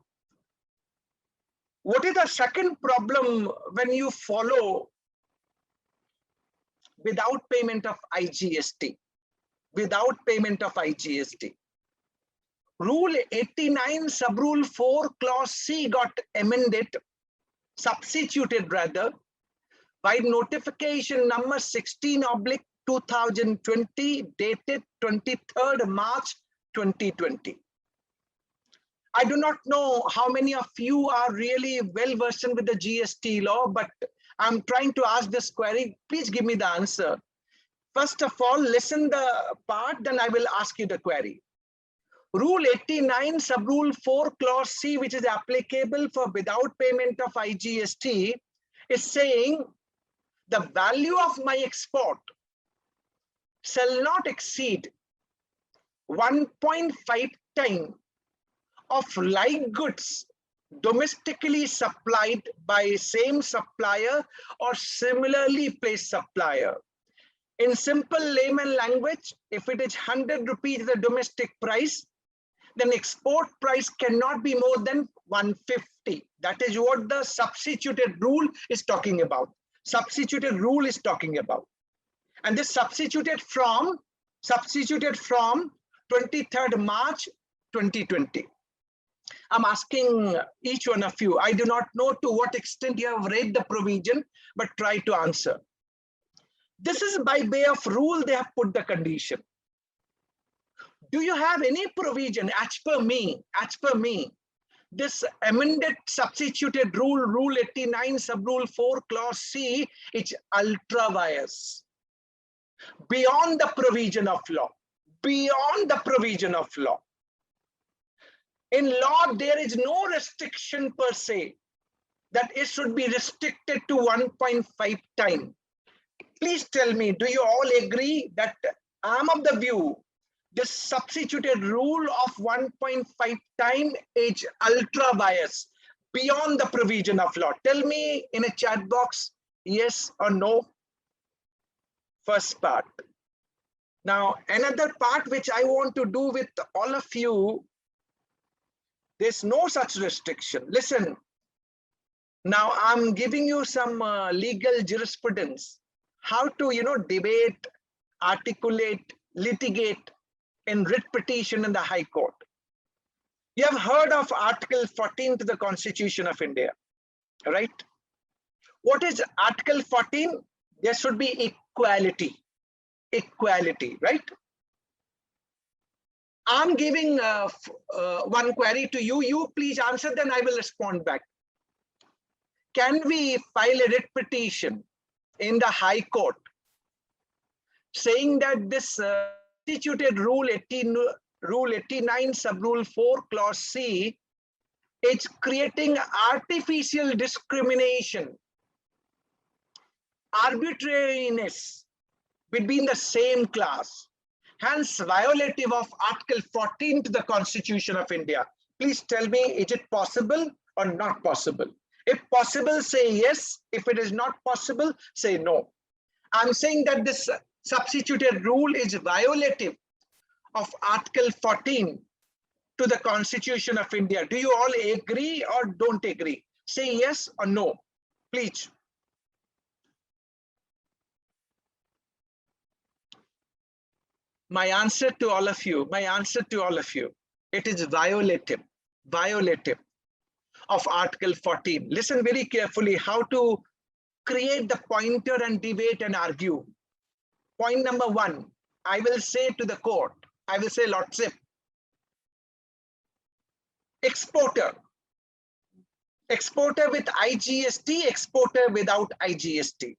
What is the second problem when you follow without payment of IGST? Without payment of IGST. Rule 89, subrule 4, clause C got amended, substituted rather, by notification number 16/2020, dated 23rd March 2020. I do not know how many of you are really well versed with the GST law, but I'm trying to ask this query. Please give me the answer. First of all, listen the part, then I will ask you the query. Rule 89, subrule 4, clause C, which is applicable for without payment of IGST, is saying the value of my export shall not exceed 1.5 times of like goods domestically supplied by same supplier or similarly placed supplier. In simple layman language, if it is 100 rupees the domestic price, then export price cannot be more than 150. That is what the substituted rule is talking about. Substituted rule is talking about. And this substituted from 23rd March 2020. I'm asking each one of you, I do not know to what extent you have read the provision, but try to answer. This is by way of rule they have put the condition. Do you have any provision as per me, this amended substituted rule, rule 89, subrule 4, clause C, it's ultra vires, beyond the provision of law, beyond the provision of law. In law, there is no restriction per se that it should be restricted to 1.5 times. Please tell me, do you all agree that I'm of the view this substituted rule of 1.5 times is ultra bias, beyond the provision of law? Tell me in a chat box, yes or no. First part. Now, another part which I want to do with all of you, there's no such restriction. Listen, now I'm giving you some legal jurisprudence, how to, debate, articulate, litigate in writ petition in the High Court. You have heard of Article 14 to the Constitution of India, right? What is Article 14? There should be equality. Equality, right? I'm giving one query to you. You please answer, then I will respond back. Can we file a writ petition in the High Court saying that this constituted Rule 89, Sub-Rule 4, Clause C, is creating artificial discrimination, arbitrariness between the same class, hence violative of Article 14 to the Constitution of India? Please tell me, is it possible or not possible? If possible, say yes. If it is not possible, say no. I'm saying that this substituted rule is violative of Article 14 to the Constitution of India. Do you all agree or don't agree? Say yes or no, please. My answer to all of you, it is violative of Article 14. Listen very carefully how to create the pointer and debate and argue. Point number one, I will say to the court, I will say, Lordship, exporter with IGST, exporter without IGST.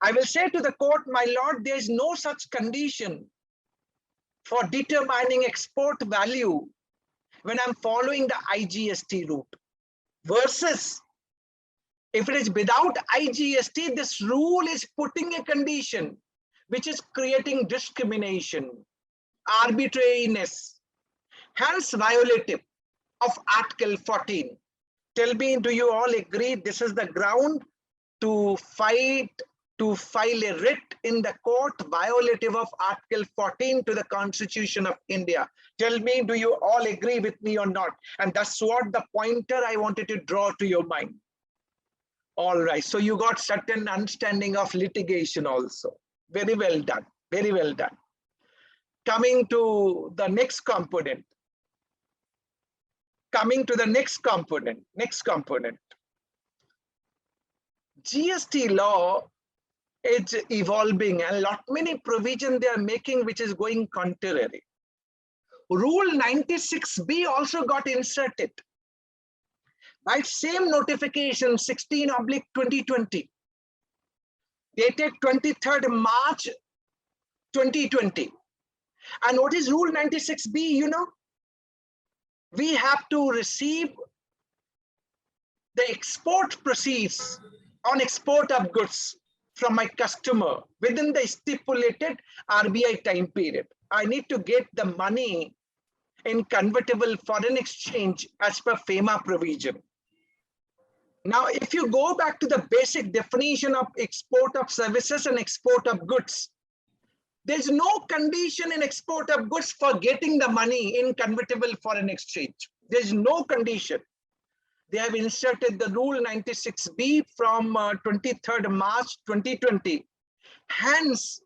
I will say to the court, my lord, there is no such condition for determining export value when I'm following the IGST route. Versus, if it is without IGST, this rule is putting a condition which is creating discrimination, arbitrariness, hence violative of Article 14. Tell me, do you all agree this is the ground to file a writ in the court violative of Article 14 to the Constitution of India? Tell me, do you all agree with me or not? And that's what the pointer I wanted to draw to your mind. All right, so you got certain understanding of litigation also. Very well done, very well done. Coming to the next component. Next component. GST law is evolving and many provisions they are making which is going contrary. Rule 96B also got inserted. By same notification 16/2020, dated 23rd March 2020. And what is Rule 96B? You know, we have to receive the export proceeds on export of goods from my customer within the stipulated RBI time period. I need to get the money in convertible foreign exchange as per FEMA provision. Now, if you go back to the basic definition of export of services and export of goods, there's no condition in export of goods for getting the money in convertible foreign exchange. There's no condition. They have inserted the Rule 96B from 23rd March 2020. Hence,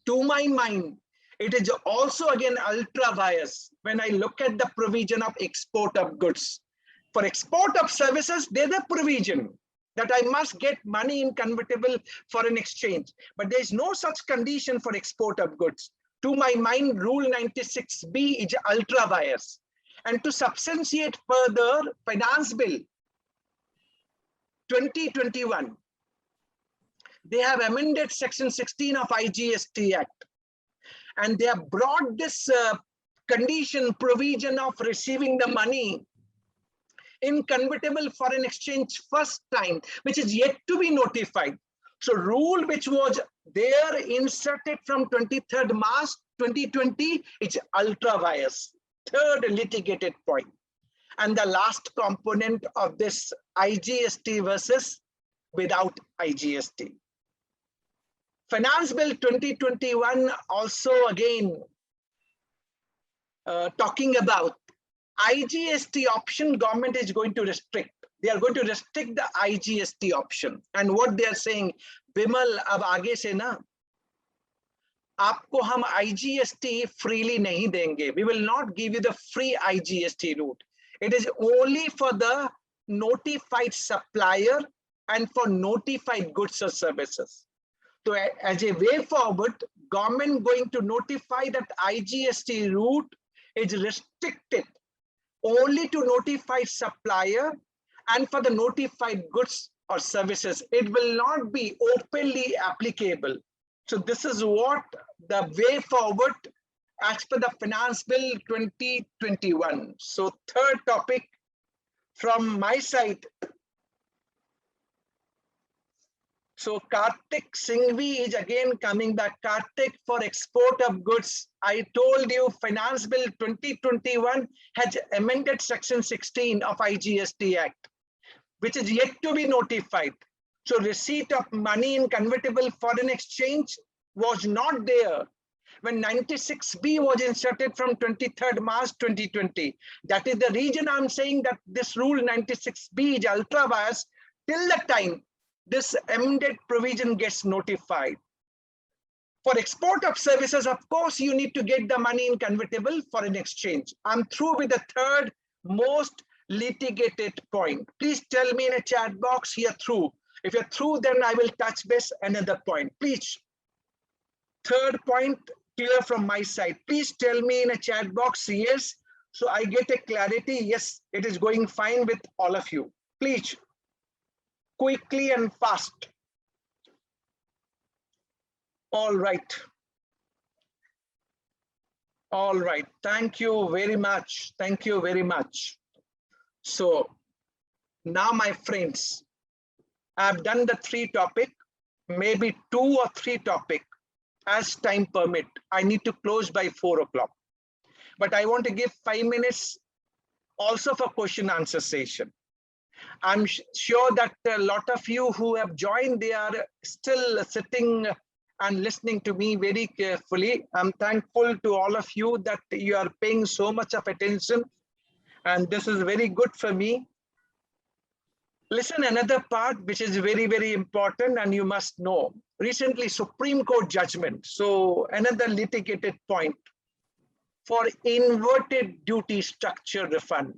to my mind, it is also again ultra vires when I look at the provision of export of goods. For export of services, there's a provision that I must get money in convertible foreign exchange. But there is no such condition for export of goods. To my mind, Rule 96B is ultra vires. And to substantiate further, Finance Bill 2021, they have amended Section 16 of IGST Act. And they have brought this condition provision of receiving the money in convertible foreign exchange first time, which is yet to be notified. So rule which was there inserted from 23rd March 2020, it's ultra vires. Third litigated point. And the last component of this IGST versus without IGST. Finance Bill 2021 also again talking about IGST option government is going to restrict. They are going to restrict the IGST option. And what they are saying, Bimal, ab aage se na, आपको हम IGST freely नहीं देंगे. We will not give you the free IGST route. It is only for the notified supplier and for notified goods or services. So as a way forward, government going to notify that IGST route is restricted only to notified supplier and for the notified goods or services. It will not be openly applicable. So this is what the way forward as per the Finance Bill 2021. So third topic from my side. So Karthik Singhvi is again coming back. Karthik, for export of goods, I told you Finance Bill 2021 has amended Section 16 of IGST Act, which is yet to be notified. So receipt of money in convertible foreign exchange was not there when 96B was inserted from 23rd March 2020. That is the reason I'm saying that this rule 96B is ultra vires till the time this amended provision gets notified. For export of services, of course, you need to get the money in convertible foreign exchange. I'm through with the third most litigated point. Please tell me in a chat box here through. If you're through, then I will touch base another point. Please. Third point clear from my side. Please tell me in a chat box yes, so I get a clarity. Yes, it is going fine with all of you. Please. Quickly and fast. All right. All right. Thank you very much. Thank you very much. So now, my friends, I've done the three topic, maybe 2 or 3 topic as time permit. I need to close by 4 o'clock. But I want to give 5 minutes also for question answer session. I'm sure that a lot of you who have joined, they are still sitting and listening to me very carefully. I'm thankful to all of you that you are paying so much of attention, and this is very good for me. Listen, another part which is very, very important and you must know. Recently, Supreme Court judgment. So another litigated point for inverted duty structure refund.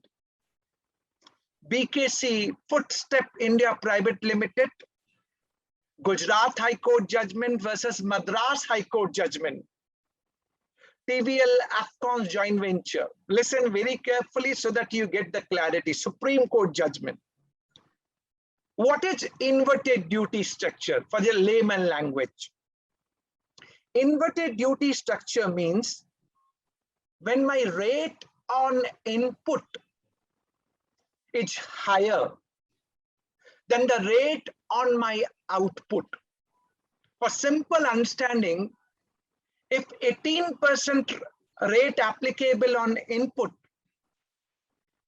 BKC Footstep India Private Limited, Gujarat High Court judgment versus Madras High Court judgment. TVL Afcons joint venture. Listen very carefully so that you get the clarity. Supreme Court judgment. What is inverted duty structure for the layman language? Inverted duty structure means when my rate on input is higher than the rate on my output. For simple understanding, if 18% rate applicable on input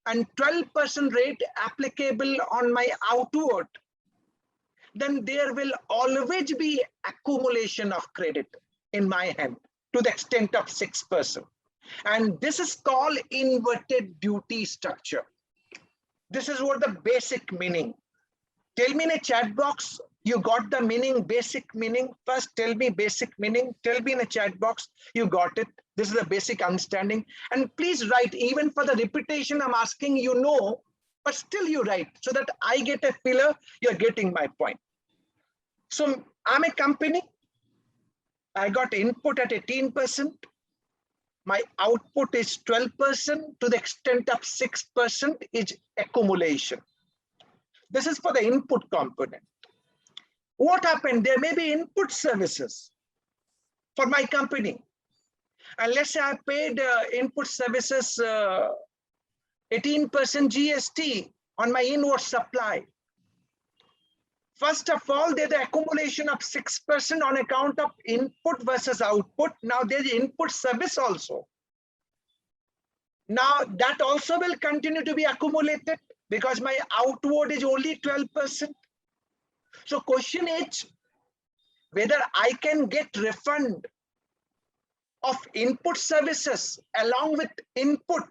and 12% rate applicable on my outward, then there will always be accumulation of credit in my hand to the extent of 6%. And this is called inverted duty structure. This is what the basic meaning. Tell me in a chat box, you got the meaning, basic meaning. First, tell me basic meaning. Tell me in a chat box, you got it. This is the basic understanding. And please write, even for the repetition, I'm asking you know, but still you write so that I get a filler, you're getting my point. So I'm a company. I got input at 18%. My output is 12%, to the extent of 6% is accumulation. This is for the input component. What happened? There may be input services for my company. And let's say I paid input services 18% GST on my inward supply. First of all, there's the accumulation of 6% on account of input versus output. Now there's input service also. Now that also will continue to be accumulated because my outward is only 12%. So question is whether I can get refund of input services along with input.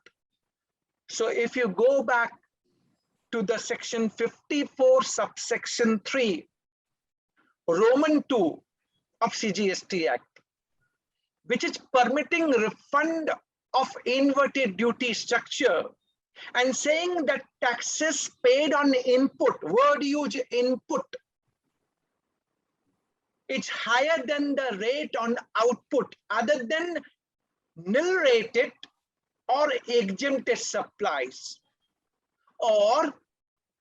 So if you go back to the section 54 subsection 3 Roman 2 of CGST Act, which is permitting refund of inverted duty structure and saying that taxes paid on input, word use input, it's higher than the rate on output other than nil rated or exempted supplies, or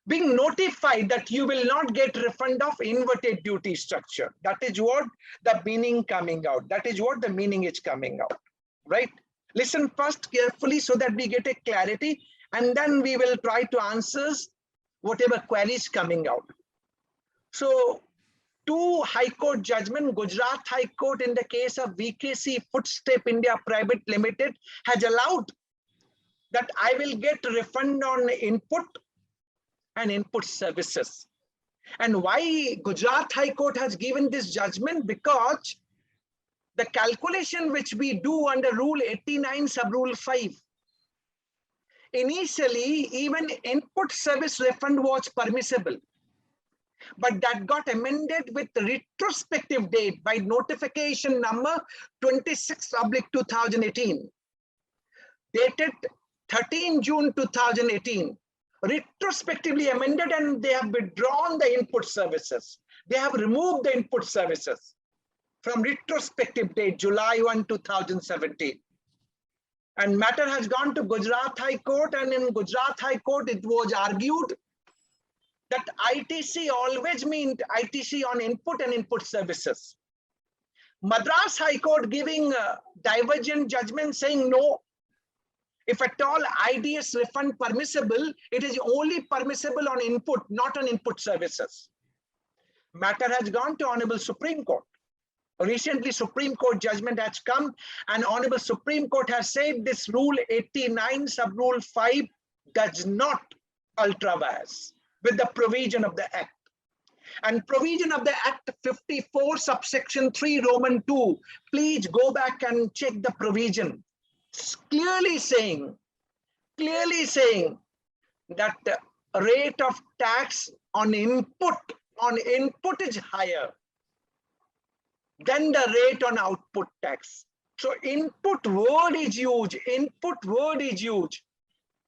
being notified that you will not get refund of inverted duty structure. That is what the meaning coming out. That is what the meaning is coming out, right? Listen first carefully so that we get a clarity, and then we will try to answer whatever queries coming out. So, two High Court judgment, Gujarat High Court in the case of VKC Footstep India Private Limited has allowed that I will get refund on input and input services. And why Gujarat High Court has given this judgment? Because the calculation which we do under Rule 89 sub Rule 5, initially even input service refund was permissible, but that got amended with retrospective date by notification number 26/2018, dated 13 June 2018. Retrospectively amended, and they have withdrawn the input services. They have removed the input services from retrospective date, July 1, 2017. And matter has gone to Gujarat High Court, and in Gujarat High Court, it was argued that ITC always meant ITC on input and input services. Madras High Court giving a divergent judgment saying no, if at all IDS refund permissible, it is only permissible on input, not on input services. Matter has gone to Honorable Supreme Court. Recently, Supreme Court judgment has come, and Honorable Supreme Court has said this Rule 89 sub Rule 5 does not ultra vires with the provision of the Act. And provision of the Act 54 subsection 3 Roman 2, please go back and check the provision. Clearly saying that the rate of tax on input is higher than the rate on output tax. So input word is huge.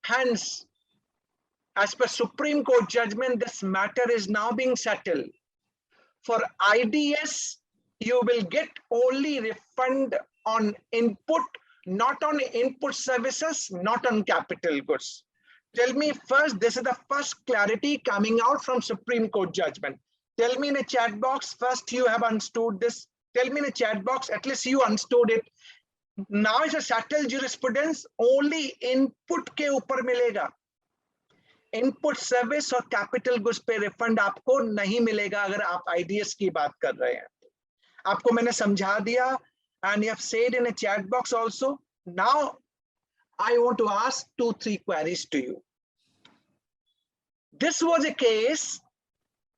Hence, as per Supreme Court judgment, this matter is now being settled. For IDS, you will get only refund on input, not on input services, not on capital goods. Tell me first, this is the first clarity coming out from Supreme Court judgment. Tell me in a chat box, first you have understood this. Tell me in a chat box, at least you understood it. Now it's a settled jurisprudence, only input के ऊपर मिलेगा. Input service और capital goods पे refund आपको नहीं मिलेगा अगर आप IDS की बात कर रहे हैं. आपको मैंने समझा दिया, and you have said in a chat box also. Now, I want to ask 2-3 queries to you. This was a case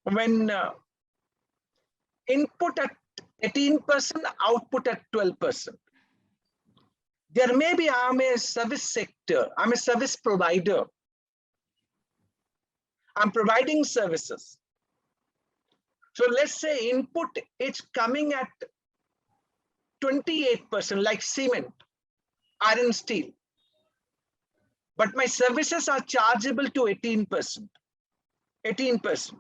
when input at 18%, output at 12%. There may be, I'm a service sector, I'm a service provider. I'm providing services. So let's say input is coming at 28%, like cement, iron, steel. But my services are chargeable to 18%. 18%.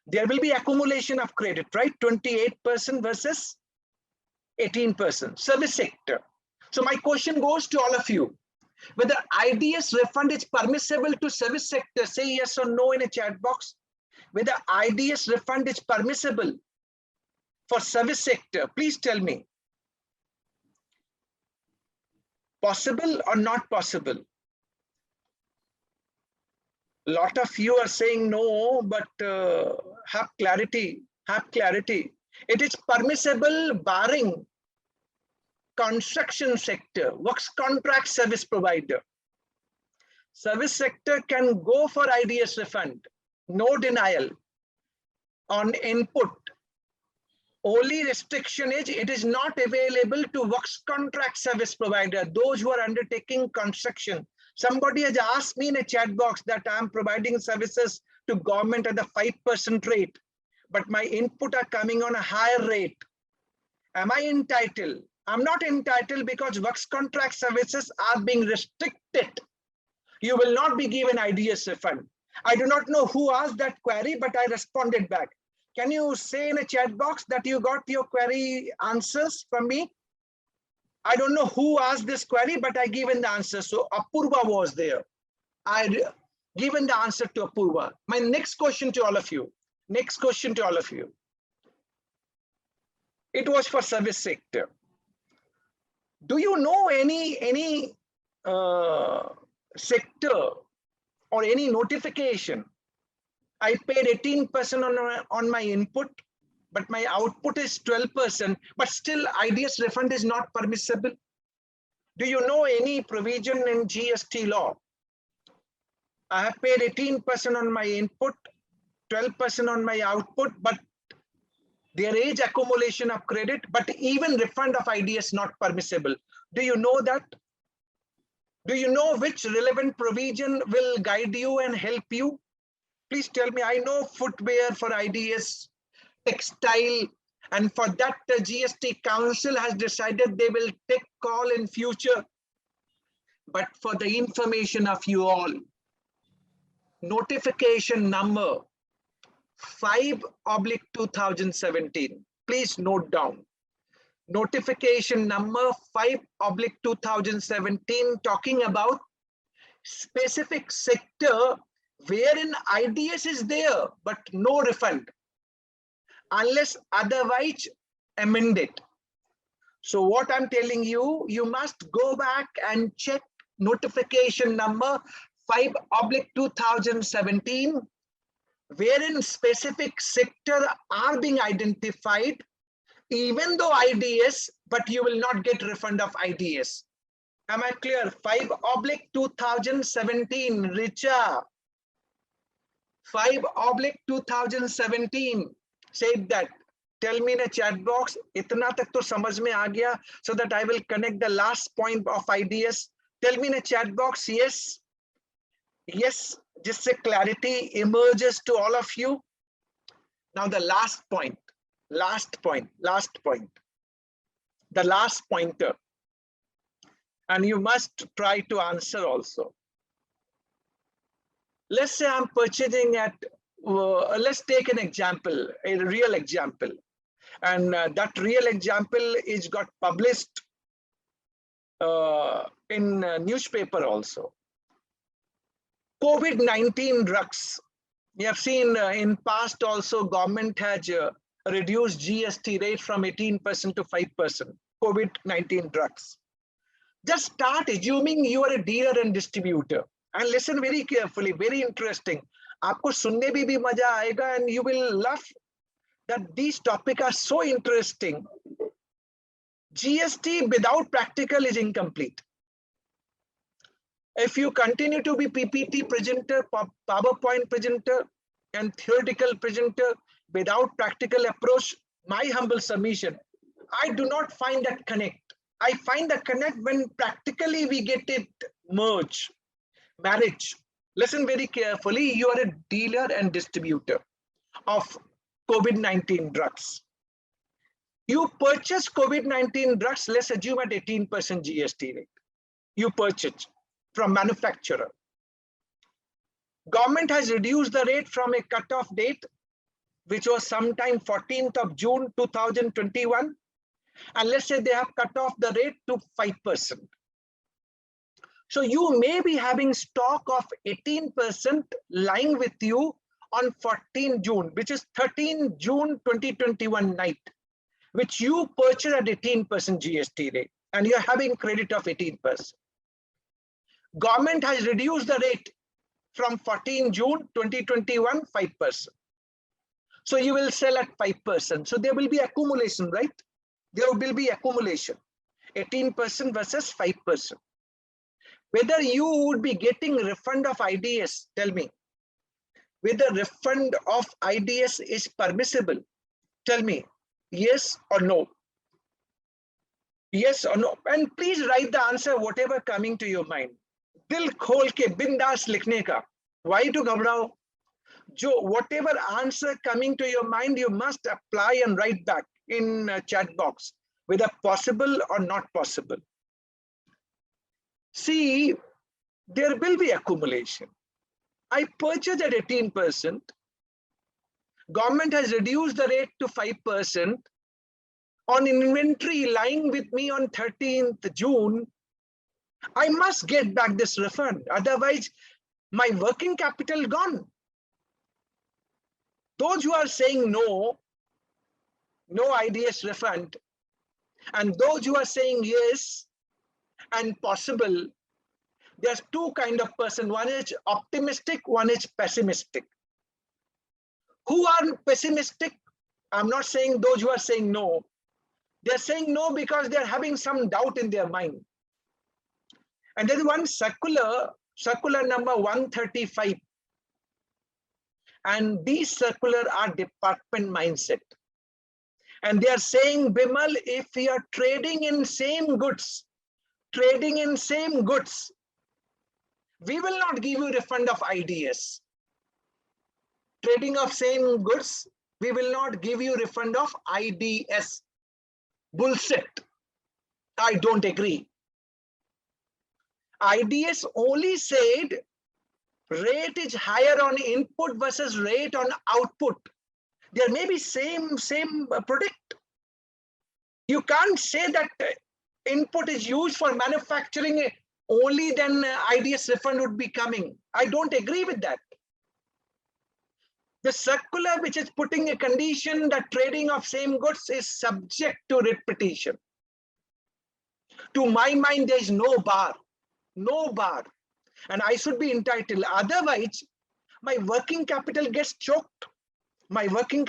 There will be accumulation of credit, right? 28% versus 18%. Service sector. So my question goes to all of you. Whether IDS refund is permissible to service sector, say yes or no in a chat box. Whether IDS refund is permissible for service sector, please tell me. Possible or not possible? A lot of you are saying no, but have clarity, It is permissible barring construction sector, works contract service provider. Service sector can go for IDS refund, no denial on input. Only restriction is it is not available to works contract service provider, those who are undertaking construction. Somebody has asked me in a chat box that I'm providing services to government at the 5% rate, but my input are coming on a higher rate. Am I entitled? I'm not entitled because works contract services are being restricted. You will not be given IDS refund. I do not know who asked that query, but I responded back. Can you say in a chat box that you got your query answers from me? I don't know who asked this query, but I given the answer. So Apurva was there. I given the answer to Apurva. My next question to all of you. Next question to all of you. It was for service sector. Do you know any sector or any notification? I paid 18% on my input, but my output is 12%, but still IDS refund is not permissible. Do you know any provision in GST law? I have paid 18% on my input, 12% on my output, but there is accumulation of credit, but even refund of IDS not permissible. Do you know that? Do you know which relevant provision will guide you and help you? Please tell me. I know footwear for IDS, textile, and for that the GST Council has decided they will take call in future. But for the information of you all, notification number 5/2017. Please note down. Notification number 5/2017 talking about specific sector wherein IDS is there, but no refund unless otherwise amended. So what I'm telling you, you must go back and check notification number 5/2017, wherein specific sector are being identified, even though IDS, but you will not get refund of IDS. Am I clear? 5/2017, Richa. 5/2017 said that. Tell me in a chat box, itna tak to samajh mein aa gaya, so that I will connect the last point of IDS. Tell me in a chat box, yes. Yes, just a clarity emerges to all of you. Now the last point, the last pointer. And you must try to answer also. Let's say I'm purchasing at, let's take an example, a real example. And that real example is got published in newspaper also. COVID-19 drugs. You have seen in past also government has reduced GST rate from 18% to 5%. COVID-19 drugs. Just start assuming you are a dealer and distributor. And listen very carefully, very interesting. आपको सुनने भी मजा आएगा and you will love that these topics are so interesting. GST without practical is incomplete. If you continue to be PPT presenter, PowerPoint presenter, and theoretical presenter without practical approach, my humble submission, I do not find that connect. I find the connect when practically we get it merge, marriage. Listen very carefully. You are a dealer and distributor of COVID-19 drugs. You purchase COVID-19 drugs, let's assume at 18% GST rate. You purchase from manufacturer. Government has reduced the rate from a cutoff date, which was sometime 14th of June 2021. And let's say they have cut off the rate to 5%. So you may be having stock of 18% lying with you on 14 June, which is 13 June 2021 night, which you purchase at 18% GST rate, and you're having credit of 18%. Government has reduced the rate from 14 June 2021, 5%. So you will sell at 5%. So there will be accumulation, right? There will be accumulation, 18% versus 5%. Whether you would be getting refund of IDS, tell me. Whether refund of IDS is permissible, tell me, yes or no. Yes or no. And please write the answer, whatever coming to your mind. Dil khol ke bindas likhne ka. Why to ghabrao? Jo, whatever answer coming to your mind, you must apply and write back in chat box. whether possible or not possible. See, there will be accumulation. I purchased at 18%. Government has reduced the rate to 5%. On inventory lying with me on 13th June, I must get back this refund. Otherwise, my working capital gone. Those who are saying no IDS refund, and those who are saying yes and possible, there's two kind of person. One is optimistic, one is pessimistic. Who are pessimistic? I'm not saying those who are saying no. They're saying no because they're having some doubt in their mind. And there's one circular number 135. And these circular are department mindset. And they are saying, Bimal, if we are trading in same goods, we will not give you refund of IDS. Trading of same goods, we will not give you refund of IDS. Bullshit. I don't agree. IDS only said rate is higher on input versus rate on output. There may be same product. You can't say that input is used for manufacturing, only then IDS refund would be coming. I don't agree with that. The circular which is putting a condition that trading of same goods is subject to repetition. To my mind, there is no bar. And I should be entitled. Otherwise, my working capital gets choked. 18%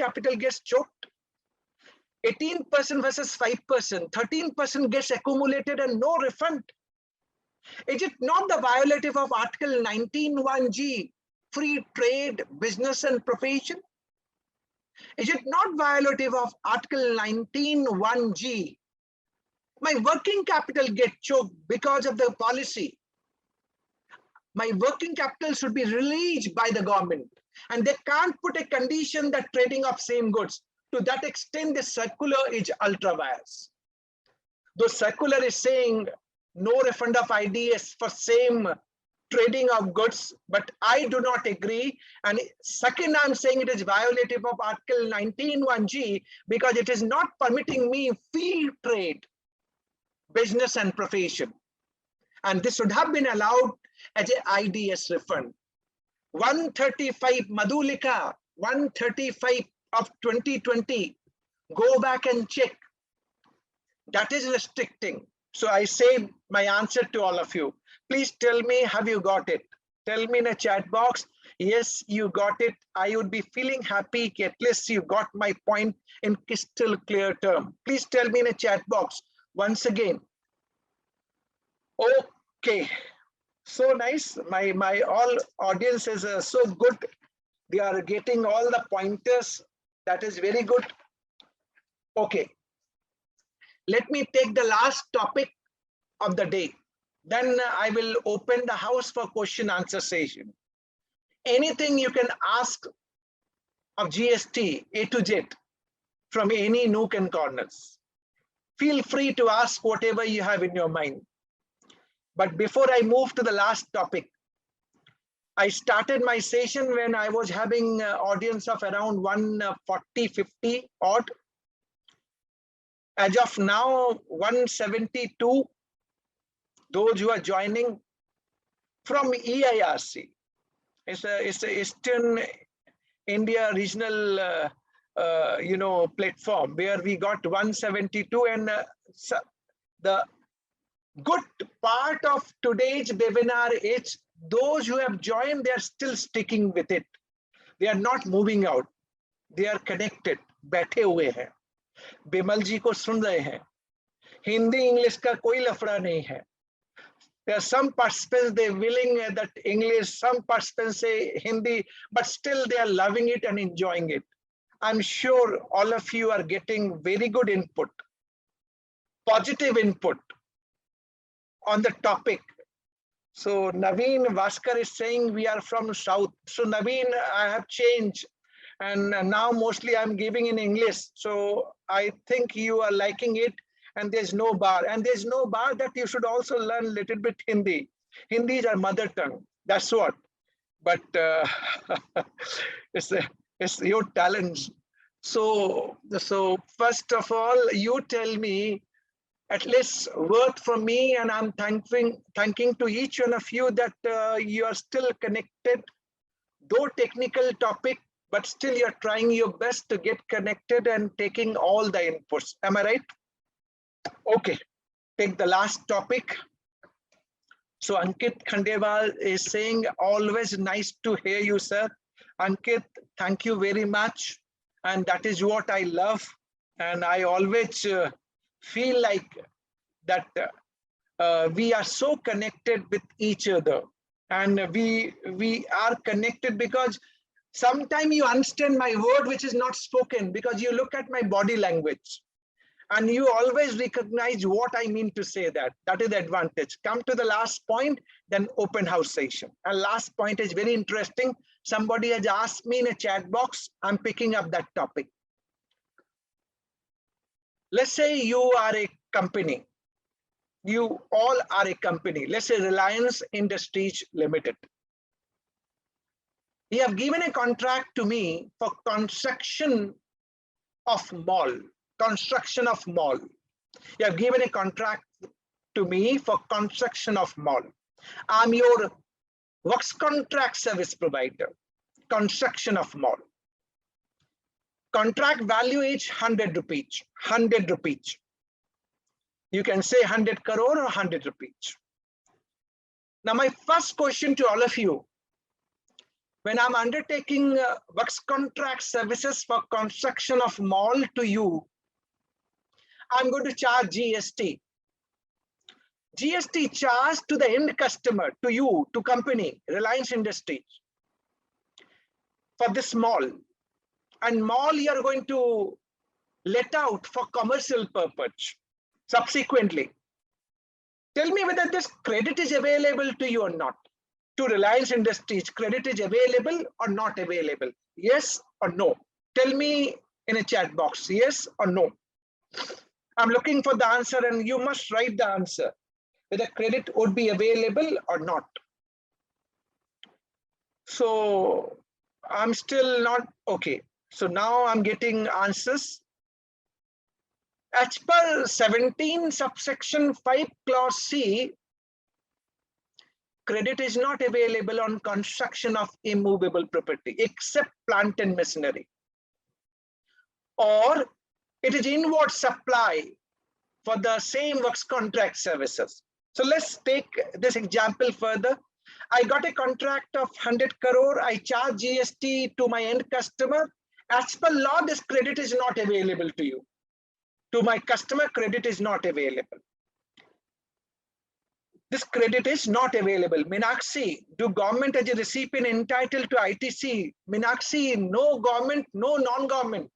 versus 5%, 13% gets accumulated and no refund. Is it not the violative of Article 19(1)(g, free trade, business and profession? Is it not violative of Article 19(1)(g? My working capital gets choked because of the policy. My working capital should be released by the government, and they can't put a condition that trading of same goods. To that extent, the circular is ultra vires. The circular is saying no refund of IDS for same trading of goods, but I do not agree. And second, I'm saying it is violative of Article 19(1)(g because it is not permitting me free trade, business and profession. And this should have been allowed as an IDS refund. 135 Madhulika, 135 of 2020, go back and check. That is restricting. So I say my answer to all of you. Please tell me, have you got it? Tell me in a chat box, yes, you got it. I would be feeling happy, at least you got my point in crystal clear term. Please tell me in a chat box once again. Okay, so nice. My all audience is so good. They are getting all the pointers. That is very good. Okay, let me take the last topic of the day. Then I will open the house for question answer session. Anything you can ask of GST A to Z from any nook and corners. Feel free to ask whatever you have in your mind. But before I move to the last topic, I started my session when I was having an audience of around 140, 50 odd. As of now, 172, those who are joining from EIRC. It's a Eastern India regional platform where we got 172, and the good part of today's webinar is those who have joined, they are still sticking with it. They are not moving out. They are connected, बैठे हुए हैं, बिमल जी को सुन रहे हैं. Hindi English का कोई लफड़ा नहीं है. There are some participants, they're willing that English, some participants say Hindi, but still they are loving it and enjoying it. I'm sure all of you are getting very good input, positive input on the topic. So Naveen Vaskar is saying we are from South. So Naveen, I have changed, and now mostly I'm giving in English. So I think you are liking it. and there's no bar. And there's no bar that you should also learn a little bit Hindi. Hindi is our mother tongue. That's what. But it's your talents. So first of all, you tell me at least word from me, and I'm thanking to each one of you that you are still connected, though technical topic, but still you're trying your best to get connected and taking all the inputs. Am I right? Okay, take the last topic. So Ankit Khandewal is saying, always nice to hear you, sir. Ankit, thank you very much. And that is what I love. And I always feel like that we are so connected with each other. And we are connected because sometimes you understand my word which is not spoken, because you look at my body language. And you always recognize what I mean to say that. That is the advantage. Come to the last point, then open house session. And last point is very interesting. Somebody has asked me in a chat box. I'm picking up that topic. Let's say you are a company. You all are a company. Let's say Reliance Industries Limited. You have given a contract to me for construction of mall. Construction of mall. You have given a contract to me for construction of mall. I'm your works contract service provider. Construction of mall. Contract value is 100 rupees. 100 rupees. You can say 100 crore or 100 rupees. Now, my first question to all of you, when I'm undertaking works contract services for construction of mall to you, I'm going to charge GST. GST charge to the end customer, to you, to company, Reliance Industries, for this mall. And mall you are going to let out for commercial purpose. Subsequently, tell me whether this credit is available to you or not. To Reliance Industries, credit is available or not available? Yes or no? Tell me in a chat box, yes or no. I'm looking for the answer, and you must write the answer, whether credit would be available or not. So I'm still not, okay. So now I'm getting answers. As per 17 subsection 5 clause C, credit is not available on construction of immovable property except plant and machinery. Or it is inward supply for the same works contract services. So let's take this example further. I got a contract of 100 crore. I charge GST to my end customer. As per law, this credit is not available to you. To my customer, credit is not available. This credit is not available. Meenakshi, do government as a recipient entitled to ITC? Meenakshi, no government, no non-government.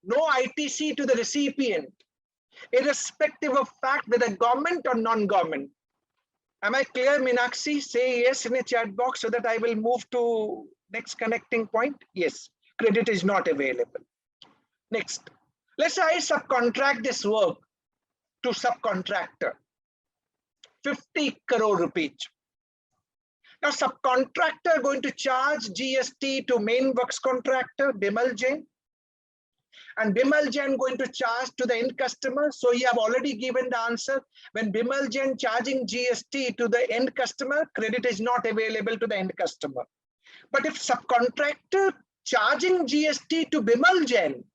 No ITC to the recipient, irrespective of fact whether government or non-government. Am I clear, Meenakshi? Say yes in a chat box so that I will move to next connecting point. Yes, credit is not available. Next, let's say I subcontract this work to subcontractor, 50 crore rupees. Now, subcontractor going to charge GST to main works contractor, Bimal Jain. And Bimal Jain going to charge to the end customer. So you have already given the answer. When Bimal Jain charging GST to the end customer, credit is not available to the end customer. But if subcontractor charging GST to Bimal Jain,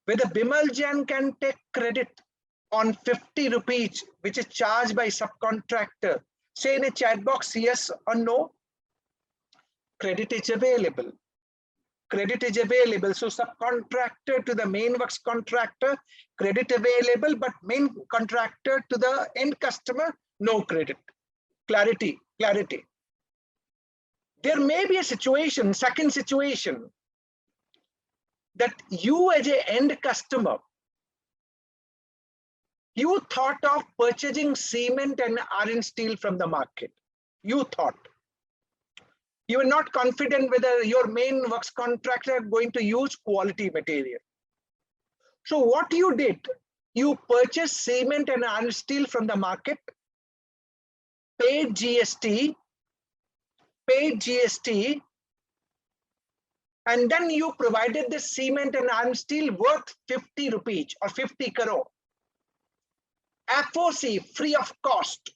whether Bimal Jain can take credit on 50 rupees, which is charged by subcontractor, say in a chat box, yes or no, credit is available. Credit is available. So subcontractor to the main works contractor, credit available, but main contractor to the end customer, no credit. Clarity, clarity. There may be a situation, second situation, that you as an end customer, you thought of purchasing cement and iron steel from the market. You thought. You are not confident whether your main works contractor are going to use quality material. So what you did, You purchase cement and iron steel from the market, paid GST, and then you provided the cement and iron steel worth 50 rupees or 50 crore. FOC free of cost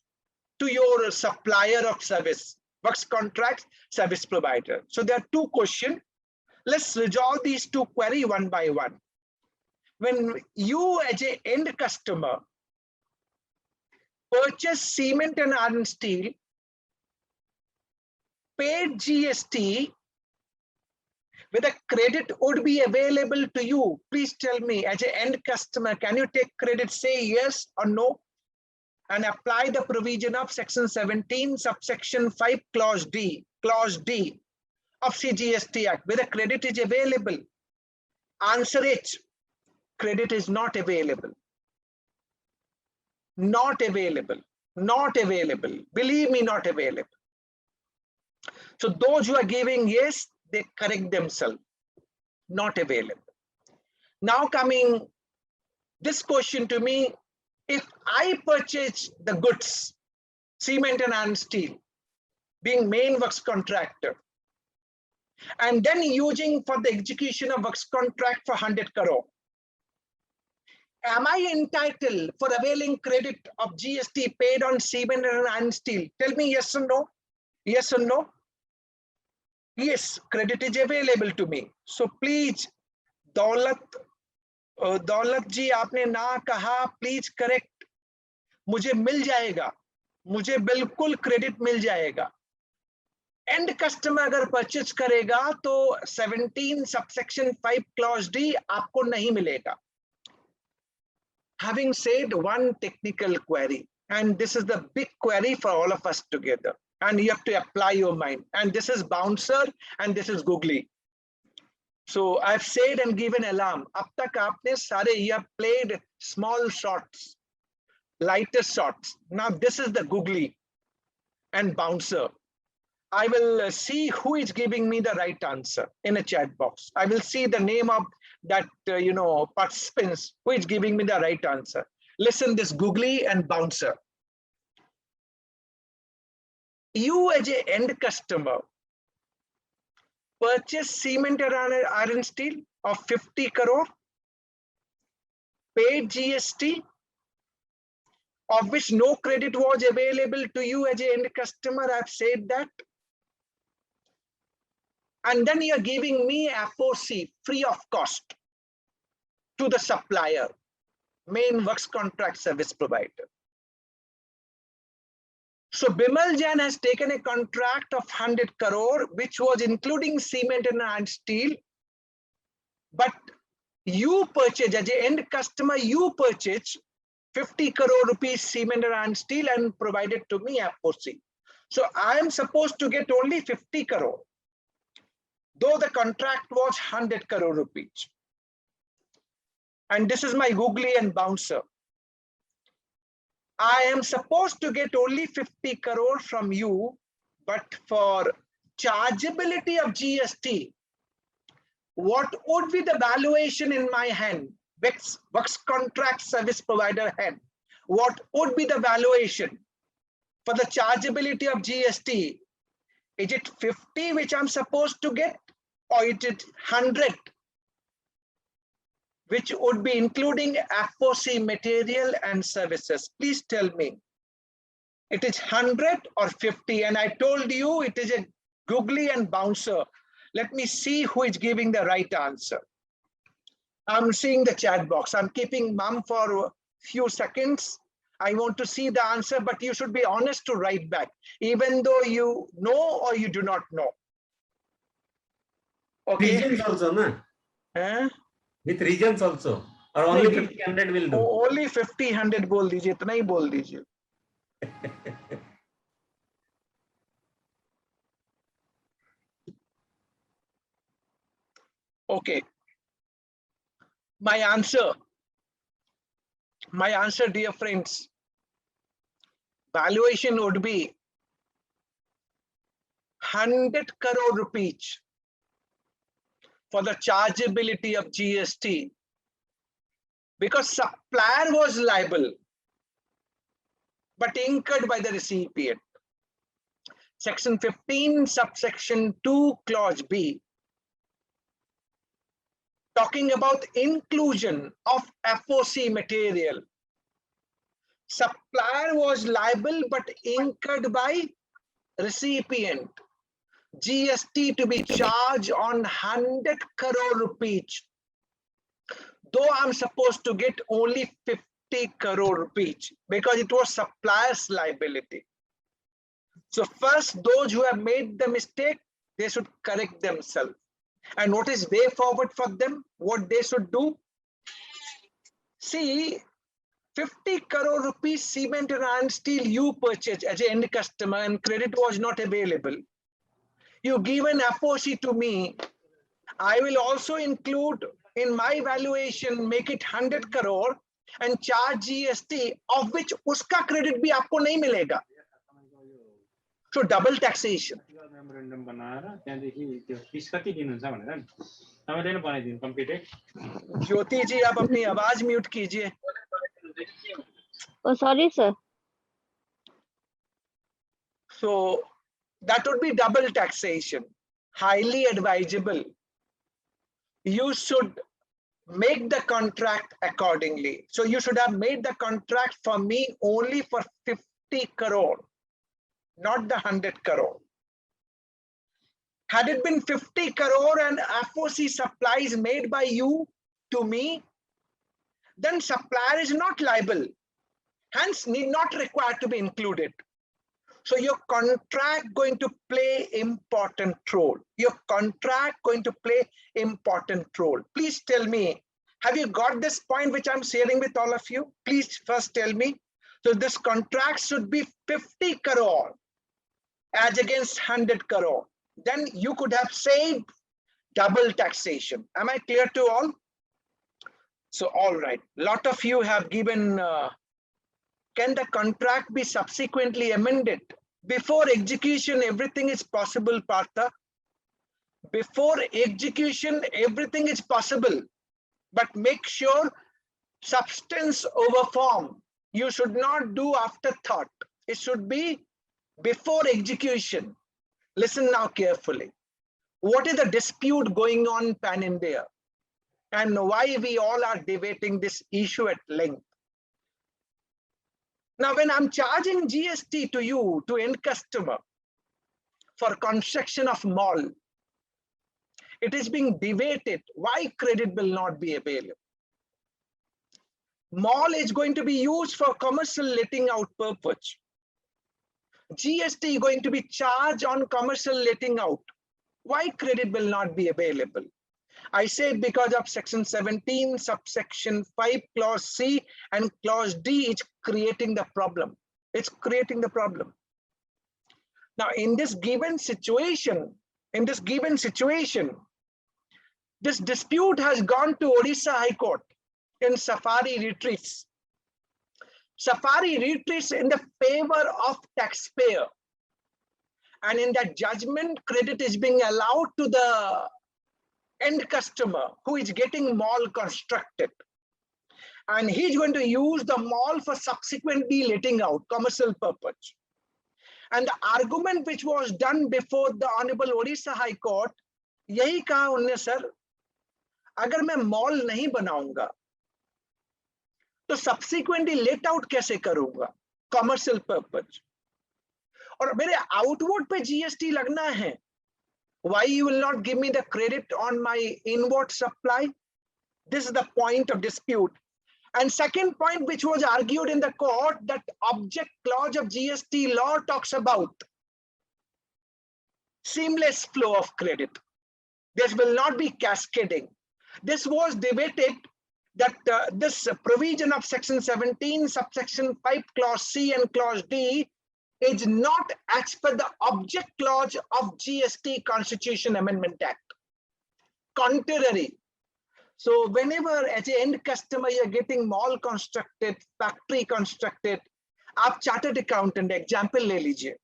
to your supplier of service, works contract service provider. So there are two questions. Let's resolve these two queries one by one. When you as an end customer purchase cement and iron steel, paid GST, whether credit would be available to you. Please tell me as an end customer, can you take credit? Say yes or no, and apply the provision of section 17 subsection 5 clause D of CGST Act, whether credit is available. Answer it, credit is not available. Not available, not available. Believe me, not available. So those who are giving yes, they correct themselves. Not available. Now coming this question to me, if I purchase the goods, cement and iron steel, being main works contractor, and then using for the execution of works contract for 100 crore, am I entitled for availing credit of GST paid on cement and iron steel? Tell me yes or no. Yes or no? Yes, credit is available to me. So please, दौलत जी आपने ना कहा, please correct. मुझे मिल जाएगा, मुझे बिल्कुल credit मिल जाएगा. And customer अगर परचेज करेगा तो 17 सबसेक्शन 5 क्लॉज डी आपको नहीं मिलेगा. Having said one technical query, and this is the big query for all of us together, and you have to apply your mind, and this is bouncer and this is googly. So I've said and given alarm. Ab tak aapne sare, you have played small shots, lighter shots. Now this is the googly and bouncer. I will see who is giving me the right answer in a chat box. I will see the name of that participants who is giving me the right answer. Listen, this googly and bouncer. You as an end customer purchase cement and iron steel of 50 crore, paid GST, of which no credit was available to you as an end customer. I've said that. And then you're giving me FOC free of cost to the supplier, main works contract service provider. So Bimal Jain has taken a contract of 100 crore, which was including cement and iron steel. But you purchase, as an end customer, you purchase 50 crore rupees cement and iron steel and provided to me FOC. So I am supposed to get only 50 crore, though the contract was 100 crore rupees. And this is my googly and bouncer. I am supposed to get only 50 crore from you, but for chargeability of GST, what would be the valuation in my hand, works contract service provider hand? What would be the valuation for the chargeability of GST? Is it 50 which I'm supposed to get, or is it 100? Which would be including FOC material and services? Please tell me. It is 100 or 50, and I told you it is a googly and bouncer. Let me see who is giving the right answer. I'm seeing the chat box. I'm keeping mum for a few seconds. I want to see the answer, but you should be honest to write back, even though you know or you do not know. Okay. Regions also, na? With regions also, or only 50, 100 will do. Only 50, 100 बोल दीजिए, इतना ही बोल दीजिए. Okay. My answer, dear friends, valuation would be 100 crore rupees for the chargeability of GST because supplier was liable but incurred by the recipient. Section 15, subsection 2, clause B, talking about inclusion of FOC material. Supplier was liable but incurred by recipient. GST to be charged on 100 crore rupees. Though I'm supposed to get only 50 crore rupees because it was supplier's liability. So first, those who have made the mistake, they should correct themselves. And what is way forward for them? What they should do? See, 50 crore rupees cement and iron steel you purchased as an end customer and credit was not available. You give an FOC to me. I will also include in my valuation, make it 100 crore and charge GST, of which uska credit bhi aapko nahi milega. So double taxation. ज्योति जी आप अपनी आवाज mute कीजिए. Oh, sorry, sir. So that would be double taxation. Highly advisable. You should make the contract accordingly. So you should have made the contract for me only for 50 crore, not the 100 crore. Had it been 50 crore and FOC supplies made by you to me, then supplier is not liable, hence need not required to be included. So your contract going to play important role. Your contract going to play important role. Please tell me, have you got this point which I'm sharing with all of you? Please first tell me. So this contract should be 50 crore as against 100 crore. Then you could have saved double taxation. Am I clear to all? So, all right. Lot of you have given, can the contract be subsequently amended? Before execution, everything is possible, Partha. Before execution, everything is possible. But make sure substance over form. You should not do afterthought. It should be before execution. Listen now carefully. What is the dispute going on pan-India? And why we all are debating this issue at length? Now, when I'm charging GST to you, to end customer, for construction of mall, it is being debated why credit will not be available. Mall is going to be used for commercial letting out purpose. GST is going to be charged on commercial letting out. Why credit will not be available? I said because of section 17, subsection 5, clause C and clause D is creating the problem. It's creating the problem. Now, in this given situation, this dispute has gone to Odisha High Court in Safari retreats. Safari retreats in the favor of taxpayer. And in that judgment, credit is being allowed to the end customer who is getting mall constructed. And he's going to use the mall for subsequently letting out commercial purpose. And the argument which was done before the Honorable Odisha High Court, यही कहा उन्होंने sir, अगर मैं mall नहीं बनाऊंगा तो subsequently let out कैसे करूंगा कमर्शियल पर्पस, और मेरे आउटवर्ड पे जीएसटी लगना है. Why you will not give me the credit on my inward supply? This is the point of dispute. And second point which was argued in the court, that object clause of GST law talks about seamless flow of credit. There will not be cascading. This was debated that this provision of section 17, subsection 5, clause C and clause D is not as per the object clause of GST Constitution Amendment Act. Contrary. So whenever as an end customer you're getting mall constructed, factory constructed, आप chartered accountant example ले लीजिए,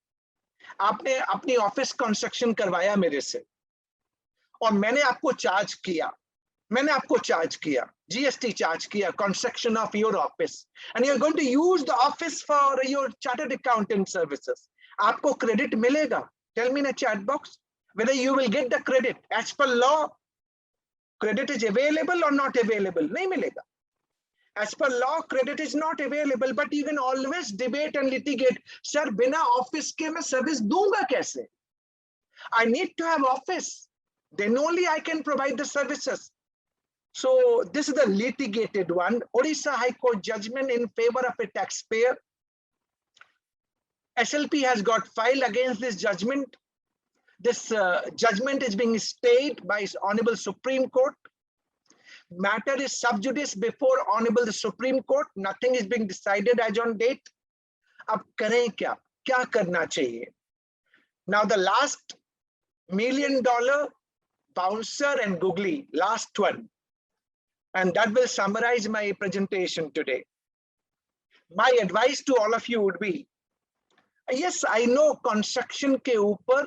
आपने अपनी office construction करवाया मेरे से और मैंने आपको चार्ज किया, मैंने आपको चार्ज किया, GST चार्ज किया, construction of your office, and you're going to use the office for your chartered accountant services. आपको credit मिलेगा? Tell me in a chat box whether you will get the credit. As per law, credit is available or not available? नहीं मिलेगा. As per law, credit is not available, but you can always debate and litigate. Sir, बिना office के मैं service दूंगा कैसे? I need to have office. Then only I can provide the services. So this is the litigated one. Odisha High Court judgment in favor of a taxpayer. SLP has got filed against this judgment. This judgment is being stayed by His Honorable Supreme Court. Matter is sub judice before Honorable the Supreme Court. Nothing is being decided as on date. अब करें क्या? क्या करना चाहिए? Now the last $1 million bouncer and googly, last one. And that will summarize my presentation today. My advice to all of you would be, yes, I know construction ke upar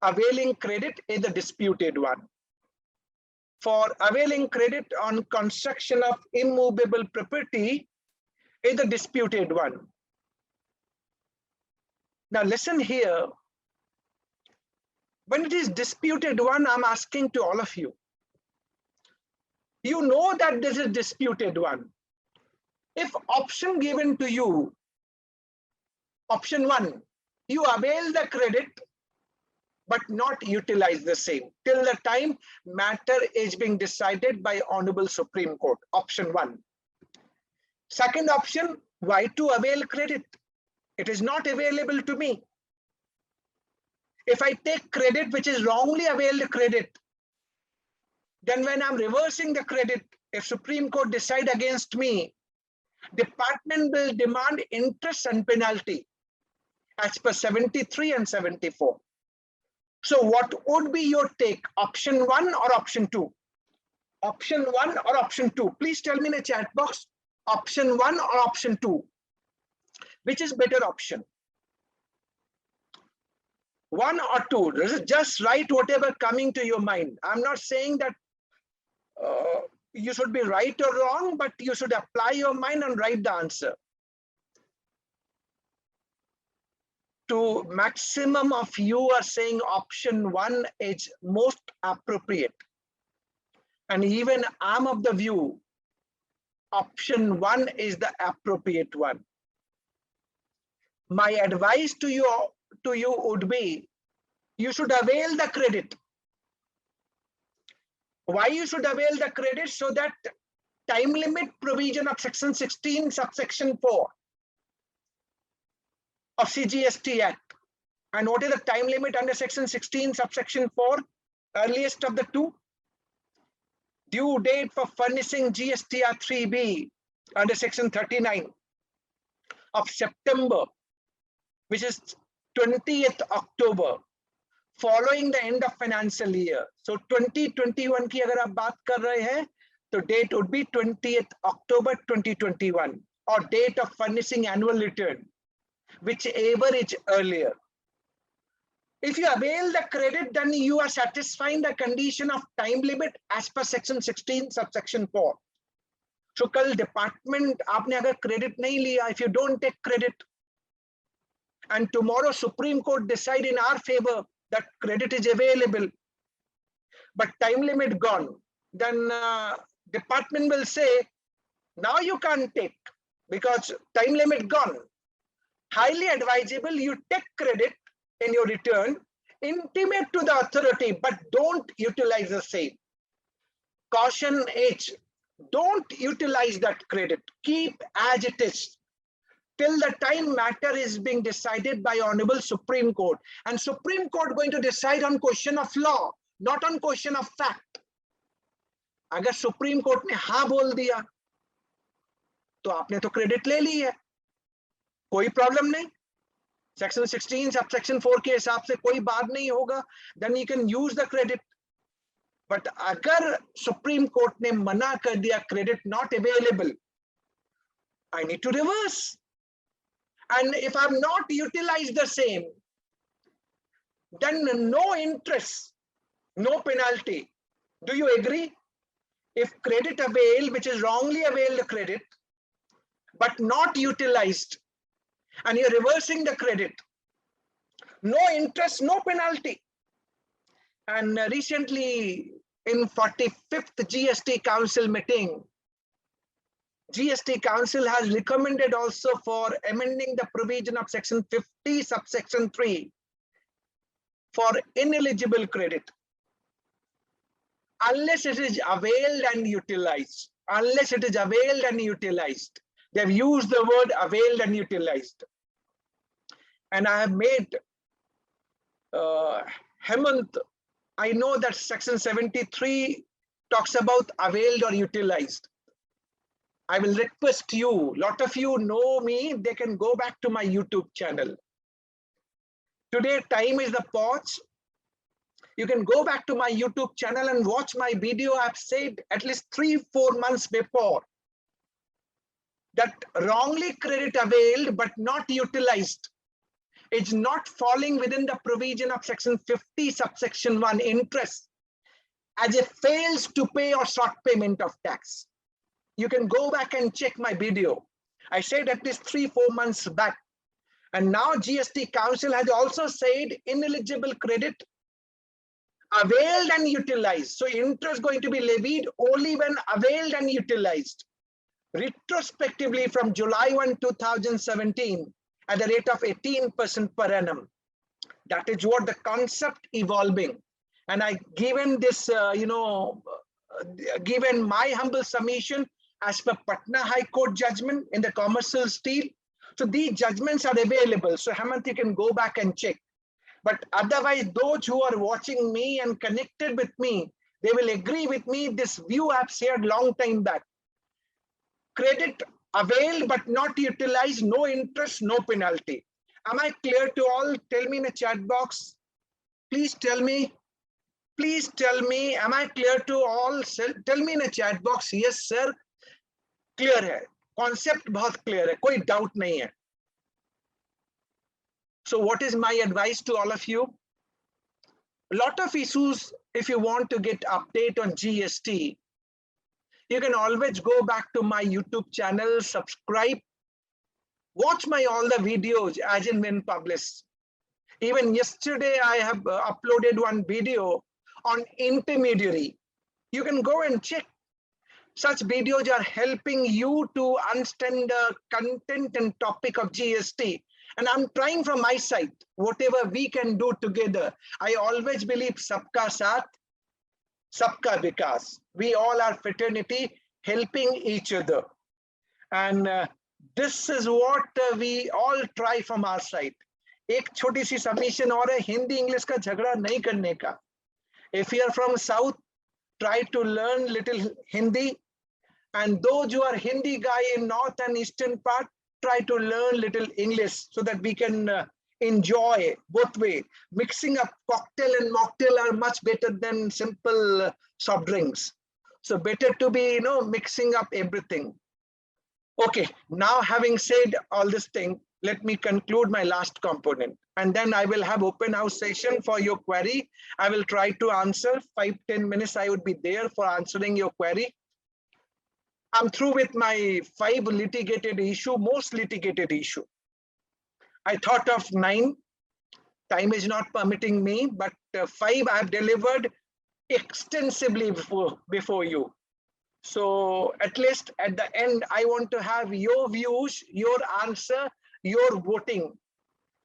availing credit is the disputed one. For availing credit on construction of immovable property is the disputed one. Now listen here. When it is disputed one, I'm asking to all of you. You know that this is disputed one. If option given to you, option one, you avail the credit, but not utilize the same till the time matter is being decided by Honorable Supreme Court, option one. Second option, why to avail credit? It is not available to me. If I take credit which is wrongly availed credit, then when I'm reversing the credit, if Supreme Court decide against me, department will demand interest and penalty as per 73 and 74. So what would be your take, option one or option two? Option one or option two? Please tell me in the chat box, option one or option two? Which is better option? One or two? Just write whatever coming to your mind. I'm not saying that you should be right or wrong, but you should apply your mind and write the answer. To maximum of you are saying option one is most appropriate. And even I'm of the view, option one is the appropriate one. My advice to you would be, you should avail the credit. Why you should avail the credit? So that time limit provision of section 16 subsection 4 of CGST Act. And what is the time limit under section 16 subsection 4? Earliest of the two. Due date for furnishing GSTR 3B under section 39 of September, which is 20th October, following the end of financial year. So 2021 की अगर आप बात कर रहे हैं, तो date would be 20th October 2021 or date of furnishing annual return, whichever is earlier. If you avail the credit, then you are satisfying the condition of time limit as per section 16 subsection 4. So कल department आपने अगर credit नहीं लिया, if you don't take credit, and tomorrow Supreme Court decide in our favor that credit is available, but time limit gone, then department will say, now you can't take because time limit gone. Highly advisable you take credit in your return, intimate to the authority, but don't utilize the same. Caution H, don't utilize that credit. Keep as it is till the time matter is being decided by Honorable Supreme Court. And Supreme Court going to decide on question of law, not on question of fact. अगर Supreme Court ने हाँ बोल दिया, तो आपने तो credit ले ली है, कोई problem नहीं. Section 16 subsection 4 के हिसाब से कोई बात नहीं होगा, then you can use the credit. But अगर Supreme Court ने मना कर दिया credit not available, I need to reverse. And if I'm not utilized the same, then no interest, no penalty. Do you agree? If credit availed, which is wrongly availed credit, but not utilized, and you're reversing the credit, no interest, no penalty. And recently in 45th GST Council meeting, GST Council has recommended also for amending the provision of section 50 subsection 3 for ineligible credit. Unless it is availed and utilized, unless it is availed and utilized. They've used the word availed and utilized. And I have made Hemant, I know that section 73 talks about availed or utilized. I will request you, a lot of you know me, they can go back to my YouTube channel. Today, time is the pause. You can go back to my YouTube channel and watch my video. I've said at least 3-4 months before that wrongly credit availed but not utilized is not falling within the provision of section 50 subsection 1 interest, as it fails to pay or short payment of tax. You can go back and check my video. I said at least 3-4 months back. And now GST Council has also said ineligible credit availed and utilized. So interest going to be levied only when availed and utilized. Retrospectively from July 1, 2017 at the rate of 18% per annum. That is what the concept evolving. And I given this, given my humble submission as per Patna High Court judgment in the commercial steel. So these judgments are available. So Hemant, you can go back and check. But otherwise, those who are watching me and connected with me, they will agree with me. This view I've shared long time back. Credit availed but not utilized, no interest, no penalty. Am I clear to all? Tell me in the chat box. Please tell me. Please tell me, am I clear to all? Tell me in the chat box. Yes, sir. Clear है. Concept बहुत clear है. कोई doubt नहीं है. So what is my advice to all of you? A lot of issues, if you want to get update on GST, you can always go back to my YouTube channel, subscribe, watch my all the videos as and when published. Even yesterday, I have uploaded one video on intermediary. You can go and check. Such videos are helping you to understand the content and topic of GST. And I'm trying from my side, whatever we can do together. I always believe sabka saath, sabka vikas. We all are fraternity, helping each other. And this is what we all try from our side. एक छोटी सी submission और है, Hindi English का झगड़ा नहीं करने का. If you are from South, try to learn little Hindi. And those who are Hindi guy in North and Eastern part, try to learn little English so that we can enjoy both way. Mixing up cocktail and mocktail are much better than simple soft drinks. So better to be, mixing up everything. Okay, now having said all this thing, let me conclude my last component. And then I will have open house session for your query. I will try to answer 5-10 minutes. I would be there for answering your query. I'm through with my 5 litigated issue, most litigated issue. I thought of 9. Time is not permitting me, but 5 I have delivered extensively before you. So at least at the end, I want to have your views, your answer, your voting.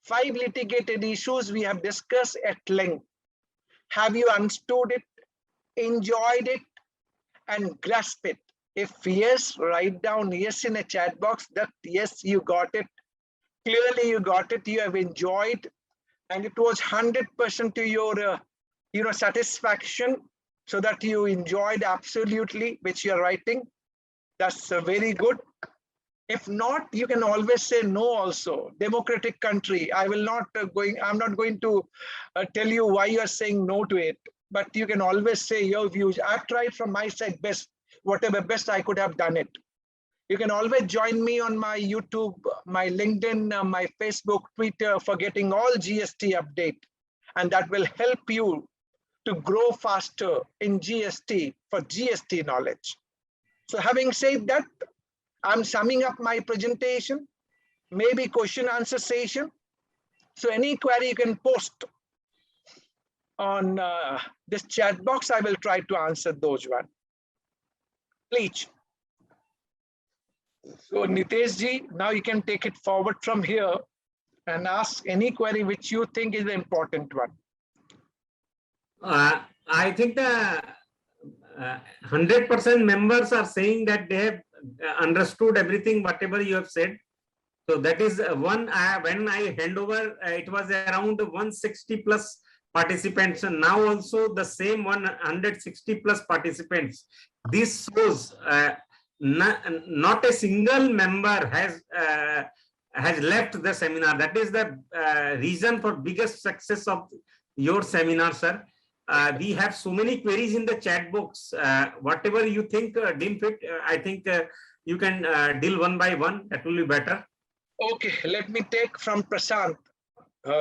5 litigated issues we have discussed at length. Have you understood it, enjoyed it, and grasped it? If yes, write down yes in a chat box that yes, you got it. Clearly you got it, you have enjoyed, and it was 100% to your satisfaction, so that you enjoyed absolutely, which you're writing. That's very good. If not, you can always say no also. Democratic country, I'm not going to tell you why you're saying no to it, but you can always say your views. I've tried from my side best, whatever best I could have done it. You can always join me on my YouTube, my LinkedIn, my Facebook, Twitter for getting all GST update. And that will help you to grow faster in GST for GST knowledge. So having said that, I'm summing up my presentation, maybe question answer session. So any query you can post on this chat box, I will try to answer those one. Please. So Nitesh ji, now you can take it forward from here and ask any query which you think is the important one. I think the 100% members are saying that they have understood everything, whatever you have said. So that is one. When I hand over, it was around 160 plus participants, and now also the same 160 plus participants. This shows not a single member has left the seminar. That is the reason for biggest success of your seminar, sir. We have so many queries in the chat box. Whatever you think deem fit, I think you can deal one by one. That will be better. Okay, let me take from Prashant.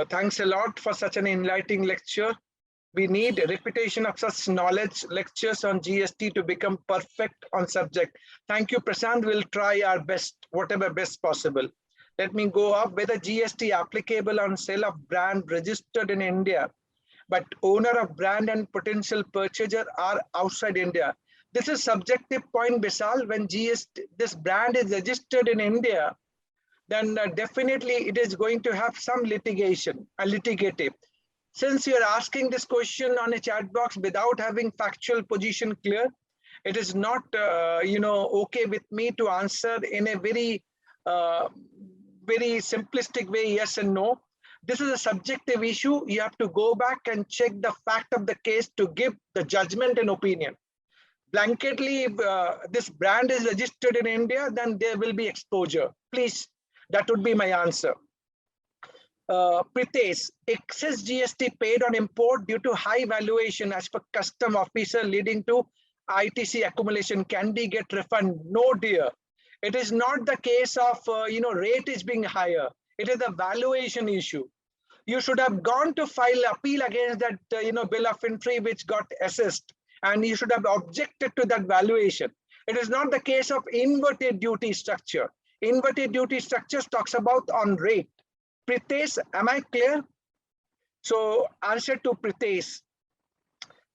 Thanks a lot for such an enlightening lecture. We need a repetition of such knowledge lectures on GST to become perfect on subject. Thank you, Prashant. We'll try our best, whatever best possible. Let me go up. Whether GST applicable on sale of brand registered in India, but owner of brand and potential purchaser are outside India. This is subjective point, Bisal. When this brand is registered in India, then definitely it is going to have some litigation, litigative. Since you're asking this question on a chat box without having factual position clear, it is not, okay with me to answer in a very, very simplistic way, yes and no. This is a subjective issue. You have to go back and check the fact of the case to give the judgment and opinion. Blanketly, if this brand is registered in India, then there will be exposure. Please, that would be my answer. Pritesh, excess GST paid on import due to high valuation as per custom officer leading to ITC accumulation. Can we get refund? No, dear. It is not the case of, rate is being higher. It is a valuation issue. You should have gone to file appeal against that, bill of entry which got assessed, and you should have objected to that valuation. It is not the case of inverted duty structure. Inverted duty structures talks about on rate. Pritesh, am I clear? So answer to Pritesh.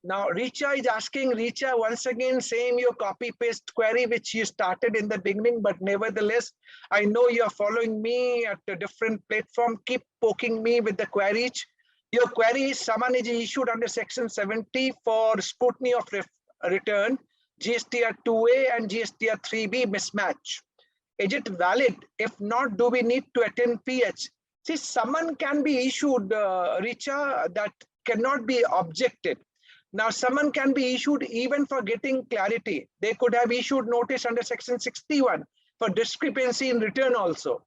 Now Richa is asking, Richa, once again, same your copy paste query which you started in the beginning, but nevertheless, I know you are following me at a different platform. Keep poking me with the queries. Your query is someone is issued under section 70 for scrutiny of return, GSTR 2A and GSTR 3B mismatch. Is it valid? If not, do we need to attend PH? See, someone can be issued, Richa, that cannot be objected. Now, someone can be issued even for getting clarity. They could have issued notice under section 61 for discrepancy in return also.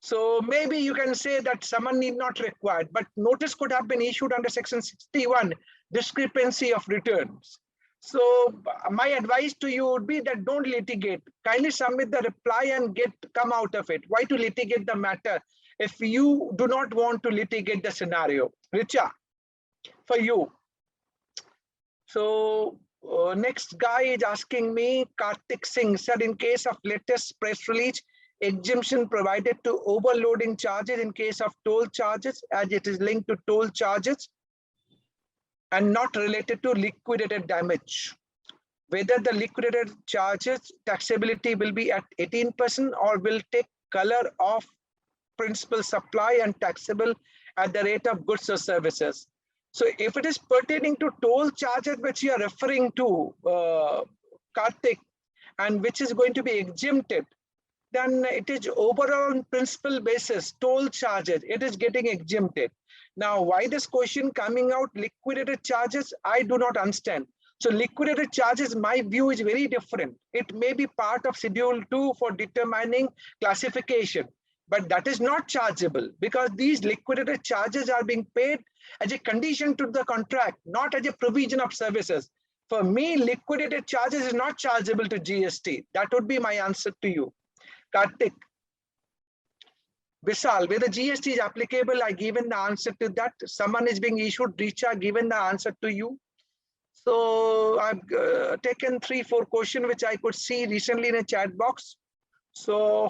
So maybe you can say that someone need not required, but notice could have been issued under section 61, discrepancy of returns. So my advice to you would be that don't litigate. Kindly submit the reply and come out of it. Why to litigate the matter if you do not want to litigate the scenario? Richa, for you. So next guy is asking me, Karthik Singh said, in case of latest press release, exemption provided to overloading charges in case of toll charges, as it is linked to toll charges and not related to liquidated damage. Whether the liquidated charges taxability will be at 18% or will take color of principal supply and taxable at the rate of goods or services. So if it is pertaining to toll charges, which you are referring to, Karthik, and which is going to be exempted, then it is overall on principal basis, toll charges, it is getting exempted. Now, why this question coming out, liquidated charges, I do not understand. So liquidated charges, my view is very different. It may be part of Schedule 2 for determining classification, but that is not chargeable because these liquidated charges are being paid as a condition to the contract, not as a provision of services. For me, liquidated charges is not chargeable to GST. That would be my answer to you. Karthik. Vishal, whether GST is applicable, I given the answer to that. Someone is being issued, Richa, given the answer to you. So I've taken 3-4 questions which I could see recently in a chat box. So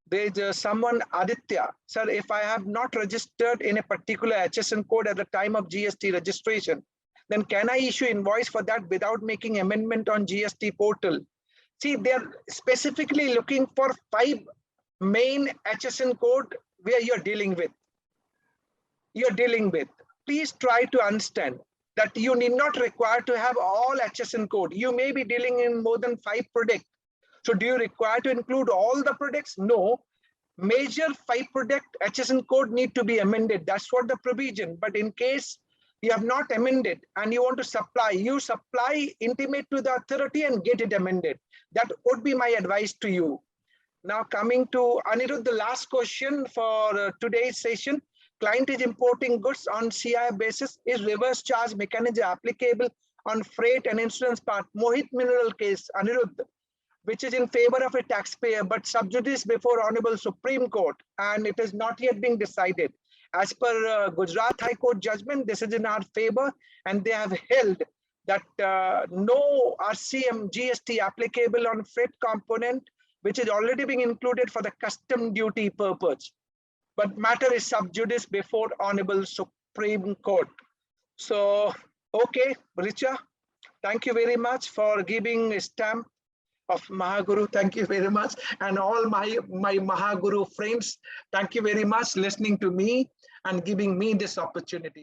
there's someone, Aditya, sir, if I have not registered in a particular HSN code at the time of GST registration, then can I issue invoice for that without making amendment on GST portal? See, they're specifically looking for 5 main HSN code where you're dealing with. Please try to understand that you need not require to have all HSN code. You may be dealing in more than 5 products. So do you require to include all the products? No. Major 5 product HSN code need to be amended. That's what the provision. But in case you have not amended and you want to supply, you supply, intimate to the authority and get it amended. That would be my advice to you. Now coming to Anirudh, the last question for today's session. Client is importing goods on CI basis. Is reverse charge mechanism applicable on freight and insurance part? Mohit Mineral case, Anirudh, which is in favor of a taxpayer, but sub judice before Honorable Supreme Court, and it is not yet being decided. As per Gujarat High Court judgment, this is in our favor, and they have held that no RCM GST applicable on freight component, which is already being included for the custom duty purpose. But matter is sub judice before Honorable Supreme Court. So, okay, Richa, thank you very much for giving a stamp of Mahaguru. Thank you very much. And all my Mahaguru friends, thank you very much listening to me and giving me this opportunity.